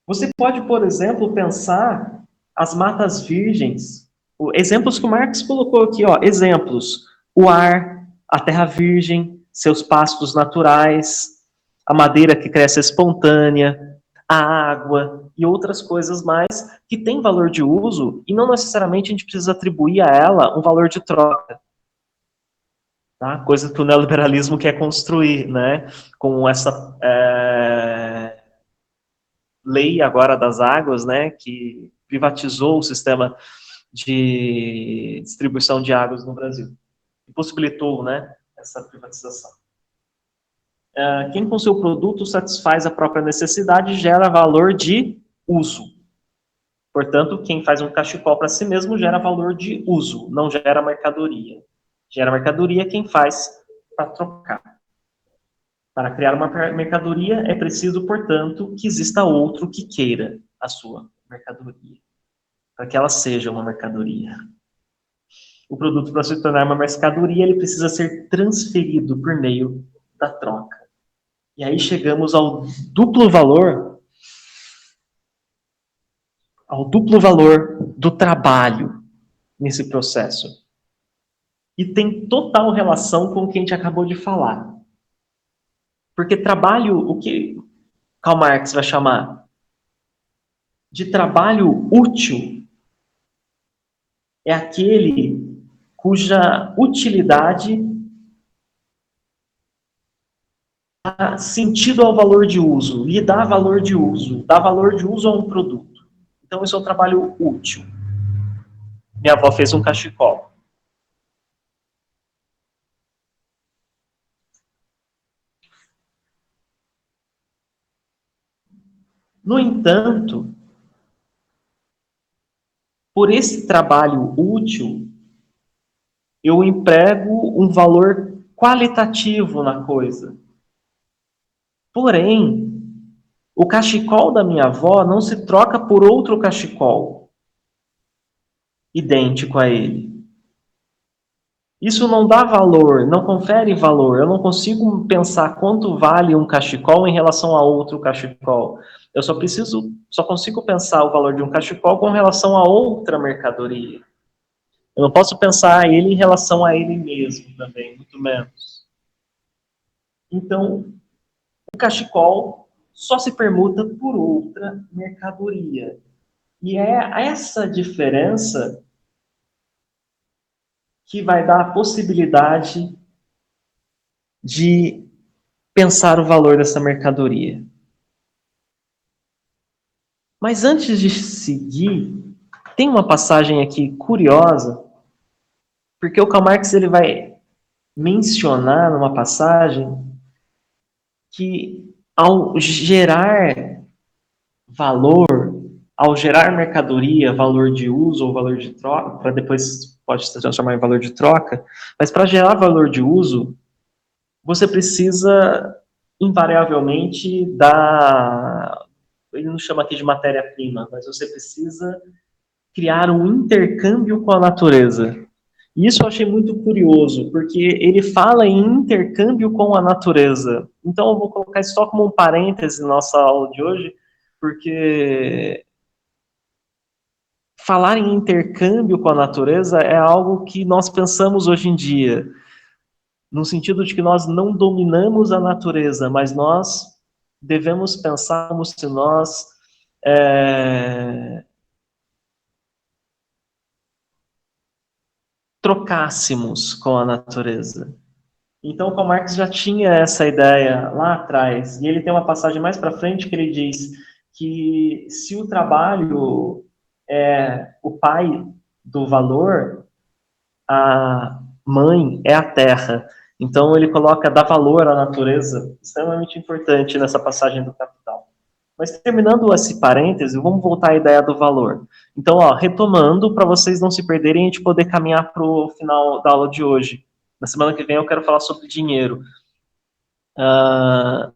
Você pode, por exemplo, pensar as matas virgens. Exemplos que o Marx colocou aqui, ó, exemplos. O ar, a terra virgem, seus pastos naturais, a madeira que cresce espontânea, a água e outras coisas mais que têm valor de uso e não necessariamente a gente precisa atribuir a ela um valor de troca. Tá? Coisa que o neoliberalismo quer construir, né? Com essa lei agora das águas, né, que privatizou o sistema de distribuição de águas no Brasil. E possibilitou, né, essa privatização. Quem com seu produto satisfaz a própria necessidade gera valor de uso. Portanto, quem faz um cachecol para si mesmo gera valor de uso, não gera mercadoria. Gera mercadoria quem faz para trocar. Para criar uma mercadoria é preciso, portanto, que exista outro que queira a sua mercadoria, para que ela seja uma mercadoria. O produto, para se tornar uma mercadoria, ele precisa ser transferido por meio da troca. E aí chegamos ao duplo valor do trabalho nesse processo. E tem total relação com o que a gente acabou de falar. Porque trabalho, o que Karl Marx vai chamar de trabalho útil, é aquele cuja utilidade dá sentido ao valor de uso, lhe dá valor de uso, dá valor de uso a um produto. Então, esse é um trabalho útil. Minha avó fez um cachecol. No entanto, por esse trabalho útil, eu emprego um valor qualitativo na coisa. Porém, o cachecol da minha avó não se troca por outro cachecol idêntico a ele. Isso não dá valor, não confere valor. Eu não consigo pensar quanto vale um cachecol em relação a outro cachecol. Eu só consigo pensar o valor de um cachecol com relação a outra mercadoria. Eu não posso pensar ele em relação a ele mesmo também, muito menos. Então, o cachecol só se permuta por outra mercadoria. E é essa diferença que vai dar a possibilidade de pensar o valor dessa mercadoria. Mas antes de seguir, tem uma passagem aqui curiosa, porque o Karl Marx ele vai mencionar numa passagem que ao gerar valor, ao gerar mercadoria, valor de uso ou valor de troca, para depois pode se transformar em valor de troca, mas para gerar valor de uso, você precisa invariavelmente dar, ele não chama aqui de matéria-prima, mas você precisa criar um intercâmbio com a natureza. E isso eu achei muito curioso, porque ele fala em intercâmbio com a natureza. Então eu vou colocar isso só como um parêntese na nossa aula de hoje, porque falar em intercâmbio com a natureza é algo que nós pensamos hoje em dia, no sentido de que nós não dominamos a natureza, mas nós devemos pensar como se nós trocássemos com a natureza. Então, o Karl Marx já tinha essa ideia lá atrás, e ele tem uma passagem mais para frente que ele diz que se o trabalho é o pai do valor, a mãe é a terra. Então, ele coloca dar valor à natureza, extremamente importante nessa passagem do Capital. Mas terminando esse parêntese, vamos voltar à ideia do valor. Então, retomando, para vocês não se perderem e a gente poder caminhar para o final da aula de hoje. Na semana que vem eu quero falar sobre dinheiro. A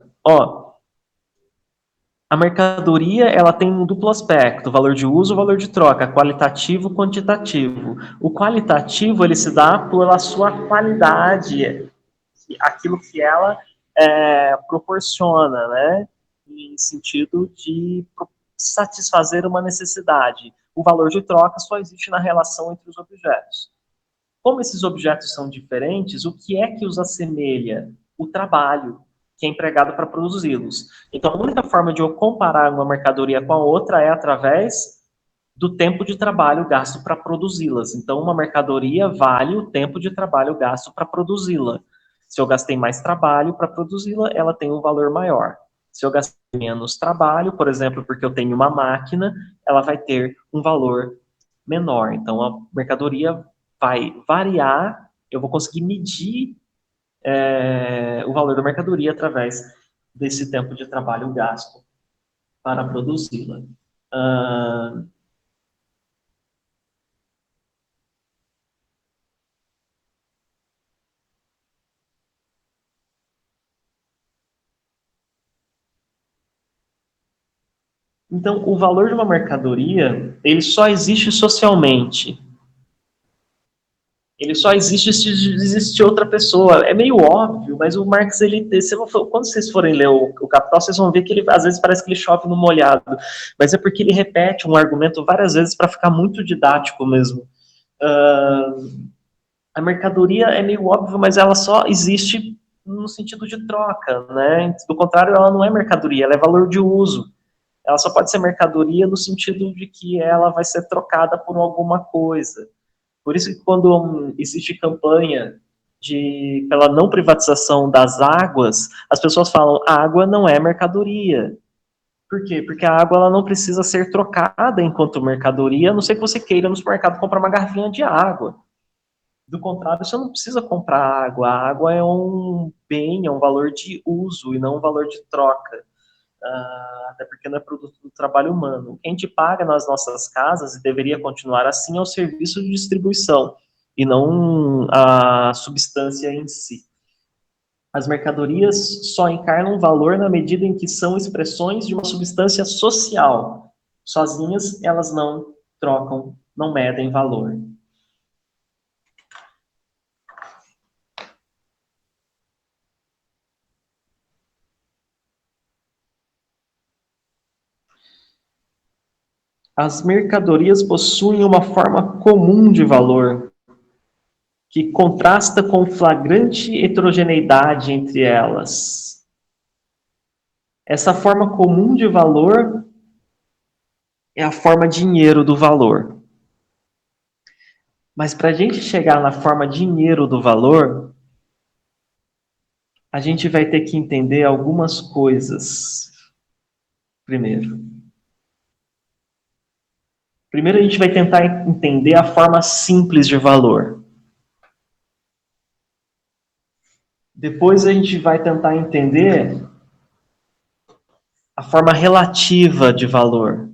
mercadoria ela tem um duplo aspecto, valor de uso e valor de troca, qualitativo e quantitativo. O qualitativo ele se dá pela sua qualidade, aquilo que ela proporciona, né? Em sentido de satisfazer uma necessidade. O valor de troca só existe na relação entre os objetos. Como esses objetos são diferentes, o que é que os assemelha? O trabalho que é empregado para produzi-los. Então, a única forma de eu comparar uma mercadoria com a outra é através do tempo de trabalho gasto para produzi-las. Então, uma mercadoria vale o tempo de trabalho gasto para produzi-la. Se eu gastei mais trabalho para produzi-la, ela tem um valor maior. Se eu gastei menos trabalho, por exemplo, porque eu tenho uma máquina, ela vai ter um valor menor. Então, a mercadoria vai variar, eu vou conseguir medir o valor da mercadoria através desse tempo de trabalho gasto para produzi-la. Então, o valor de uma mercadoria, ele só existe socialmente. Ele só existe se existir outra pessoa. É meio óbvio, mas o Marx, quando vocês forem ler o Capital, vocês vão ver que ele, às vezes, parece que ele chove no molhado. Mas é porque ele repete um argumento várias vezes para ficar muito didático mesmo. A mercadoria é meio óbvio, mas ela só existe no sentido de troca, né? Do contrário, ela não é mercadoria, ela é valor de uso. Ela só pode ser mercadoria no sentido de que ela vai ser trocada por alguma coisa. Por isso que quando existe campanha pela não privatização das águas, as pessoas falam, a água não é mercadoria. Por quê? Porque a água ela não precisa ser trocada enquanto mercadoria, a não ser que você queira no supermercado comprar uma garrafinha de água. Do contrário, você não precisa comprar água. A água é um bem, é um valor de uso e não um valor de troca. Até porque não é produto do trabalho humano. O que a gente paga nas nossas casas, e deveria continuar assim, é o serviço de distribuição, e não a substância em si. As mercadorias só encarnam valor na medida em que são expressões de uma substância social. Sozinhas, elas não trocam, não medem valor. As mercadorias possuem uma forma comum de valor, que contrasta com flagrante heterogeneidade entre elas. Essa forma comum de valor é a forma dinheiro do valor. Mas para a gente chegar na forma dinheiro do valor, a gente vai ter que entender algumas coisas. Primeiro a gente vai tentar entender a forma simples de valor. Depois a gente vai tentar entender a forma relativa de valor.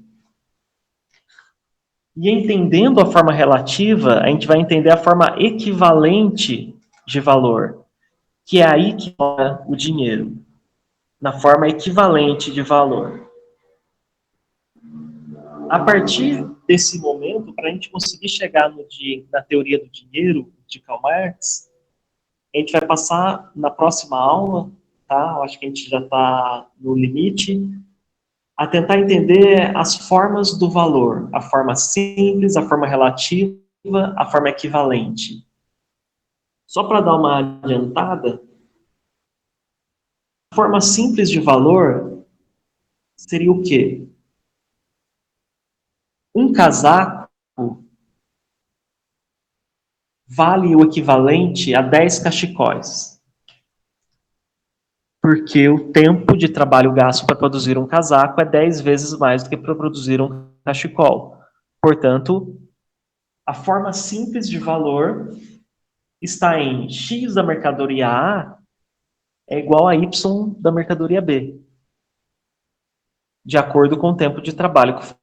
E entendendo a forma relativa, a gente vai entender a forma equivalente de valor, que é aí que mora o dinheiro, na forma equivalente de valor. A partir desse momento, para a gente conseguir chegar na teoria do dinheiro de Karl Marx, a gente vai passar na próxima aula, tá? Eu acho que a gente já está no limite, a tentar entender as formas do valor, a forma simples, a forma relativa, a forma equivalente. Só para dar uma adiantada, a forma simples de valor seria o quê? Um casaco vale o equivalente a 10 cachecóis. Porque o tempo de trabalho gasto para produzir um casaco é 10 vezes mais do que para produzir um cachecol. Portanto, a forma simples de valor está em X da mercadoria A é igual a Y da mercadoria B, de acordo com o tempo de trabalho que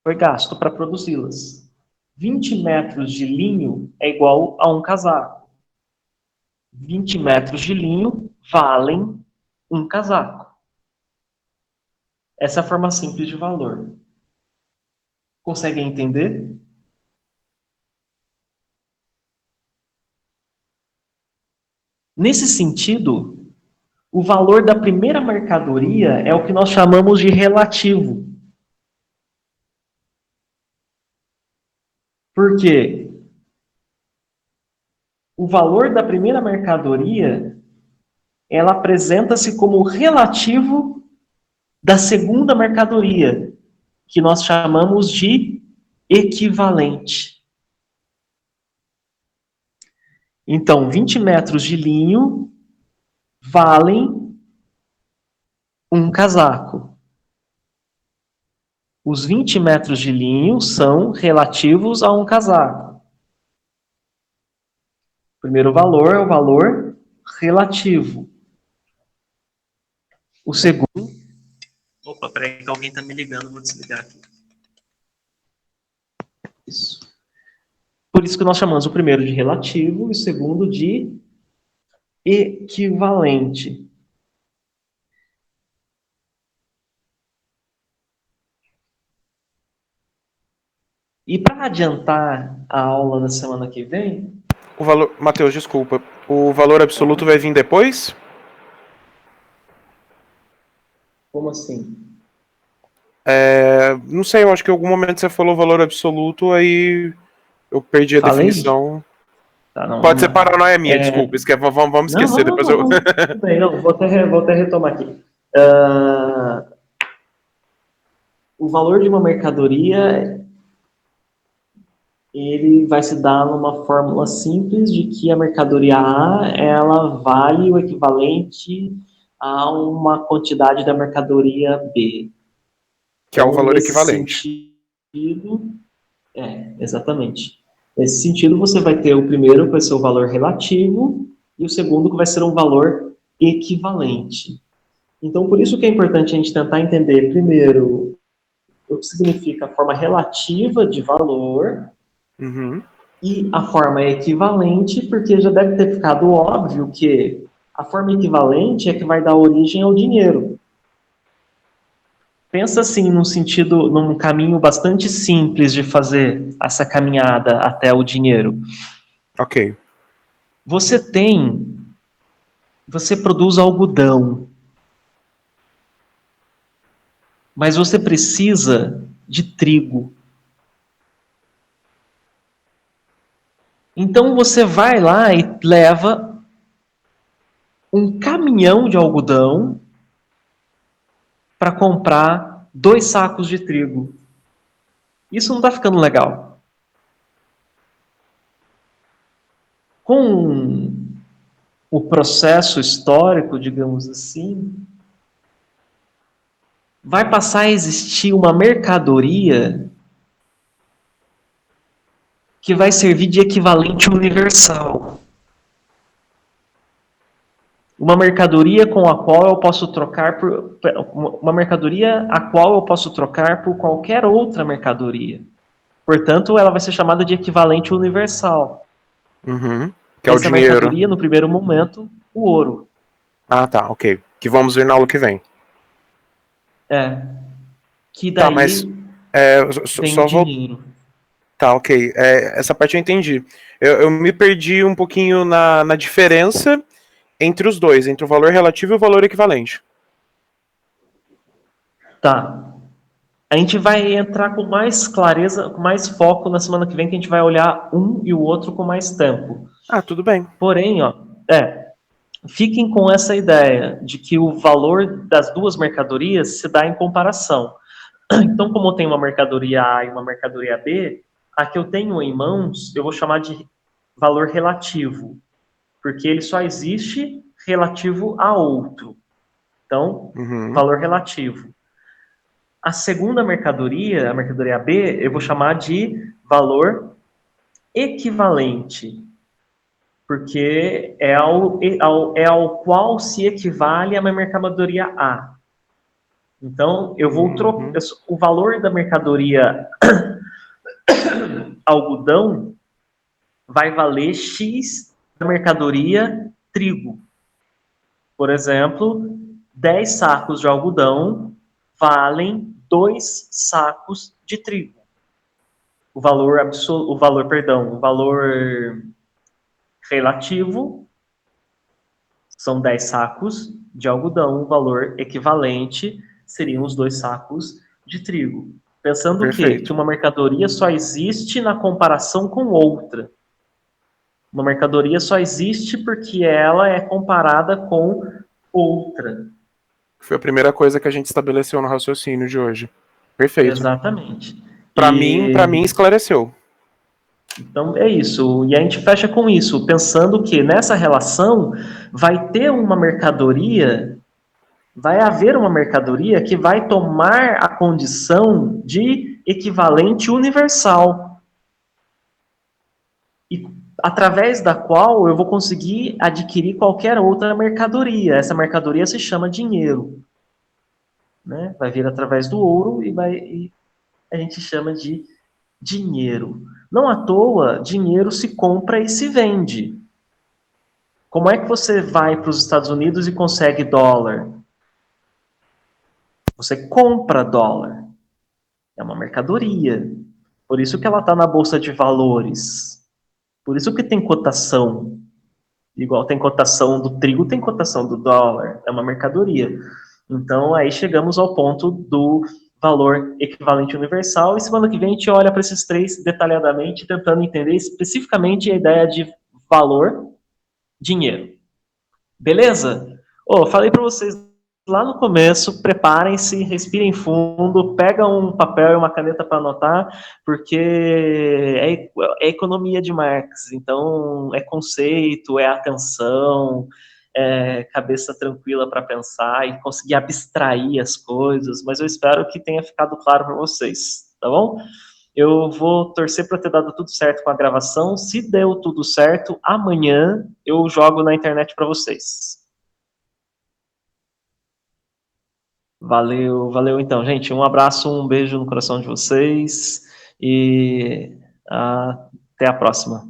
foi gasto para produzi-las. 20 metros de linho é igual a um casaco. 20 metros de linho valem um casaco. Essa é a forma simples de valor. Conseguem entender? Nesse sentido, o valor da primeira mercadoria é o que nós chamamos de relativo. Por quê? O valor da primeira mercadoria, ela apresenta-se como relativo da segunda mercadoria, que nós chamamos de equivalente. Então, 20 metros de linho valem um casaco. Os 20 metros de linho são relativos a um casaco. O primeiro valor é o valor relativo. O segundo... Opa, peraí que alguém está me ligando, vou desligar aqui. Isso. Por isso que nós chamamos o primeiro de relativo e o segundo de equivalente. E para adiantar a aula da semana que vem... O valor... Matheus, desculpa. O valor absoluto vai vir depois? Como assim? Não sei, eu acho que em algum momento você falou valor absoluto, aí eu perdi a definição. Tá, não, Pode ser paranoia minha, desculpa. Vamos esquecer, depois eu... Tudo bem, não, vou até retomar aqui. O valor de uma mercadoria, ele vai se dar numa fórmula simples de que a mercadoria A, ela vale o equivalente a uma quantidade da mercadoria B. Que então, é o valor equivalente. Sentido, exatamente. Nesse sentido, você vai ter o primeiro que vai ser o valor relativo e o segundo que vai ser um valor equivalente. Então, por isso que é importante a gente tentar entender, primeiro, o que significa a forma relativa de valor e a forma equivalente, porque já deve ter ficado óbvio que a forma equivalente é que vai dar origem ao dinheiro. Pensa assim, num caminho bastante simples de fazer essa caminhada até o dinheiro. Ok. Você produz algodão, mas você precisa de trigo. Então você vai lá e leva um caminhão de algodão para comprar 2 sacos de trigo. Isso não está ficando legal. Com o processo histórico, digamos assim, vai passar a existir uma mercadoria que vai servir de equivalente universal. Uma mercadoria com a qual eu posso trocar por qualquer outra mercadoria. Portanto, ela vai ser chamada de equivalente universal. Que é o dinheiro. Mercadoria, no primeiro momento, o ouro. Ah, tá, ok. Que vamos ver na aula que vem. Que daí mas tem o dinheiro. Tá, ok. Essa parte eu entendi. Eu me perdi um pouquinho na diferença entre os dois, entre o valor relativo e o valor equivalente. Tá. A gente vai entrar com mais clareza, com mais foco na semana que vem, que a gente vai olhar um e o outro com mais tempo. Ah, tudo bem. Porém, fiquem com essa ideia de que o valor das duas mercadorias se dá em comparação. Então, como eu tenho uma mercadoria A e uma mercadoria B, a que eu tenho em mãos, eu vou chamar de valor relativo, porque ele só existe relativo a outro. Então, valor relativo. A segunda mercadoria, a mercadoria B, eu vou chamar de valor equivalente, porque é ao qual se equivale a minha mercadoria A. Então, eu vou trocar o valor da mercadoria algodão vai valer X da mercadoria trigo. Por exemplo, 10 sacos de algodão valem 2 sacos de trigo. O valor relativo são 10 sacos de algodão, o valor equivalente seriam os 2 sacos de trigo. Pensando que uma mercadoria só existe na comparação com outra. Uma mercadoria só existe porque ela é comparada com outra. Foi a primeira coisa que a gente estabeleceu no raciocínio de hoje. Perfeito. Exatamente. Para mim esclareceu. Então é isso. E a gente fecha com isso, pensando que nessa relação vai ter uma mercadoria vai haver uma mercadoria que vai tomar a condição de equivalente universal. E através da qual eu vou conseguir adquirir qualquer outra mercadoria. Essa mercadoria se chama dinheiro. Né? Vai vir através do ouro e a gente chama de dinheiro. Não à toa, dinheiro se compra e se vende. Como é que você vai para os Estados Unidos e consegue dólar? Você compra dólar. É uma mercadoria. Por isso que ela está na Bolsa de Valores. Por isso que tem cotação. Igual tem cotação do trigo, tem cotação do dólar. É uma mercadoria. Então, aí chegamos ao ponto do valor equivalente universal. E semana que vem a gente olha para esses três detalhadamente, tentando entender especificamente a ideia de valor, dinheiro. Beleza? Falei para vocês lá no começo, preparem-se, respirem fundo, pega um papel e uma caneta para anotar, porque é economia de Marx, então é conceito, é atenção, é cabeça tranquila para pensar e conseguir abstrair as coisas, mas eu espero que tenha ficado claro para vocês, tá bom? Eu vou torcer para ter dado tudo certo com a gravação. Se deu tudo certo, amanhã eu jogo na internet para vocês. Valeu, valeu então, gente. Um abraço, um beijo no coração de vocês e até a próxima.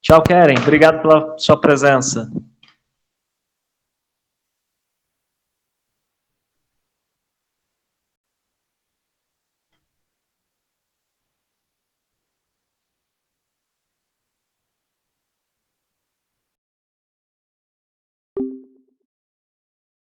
Tchau, Keren. Obrigado pela sua presença.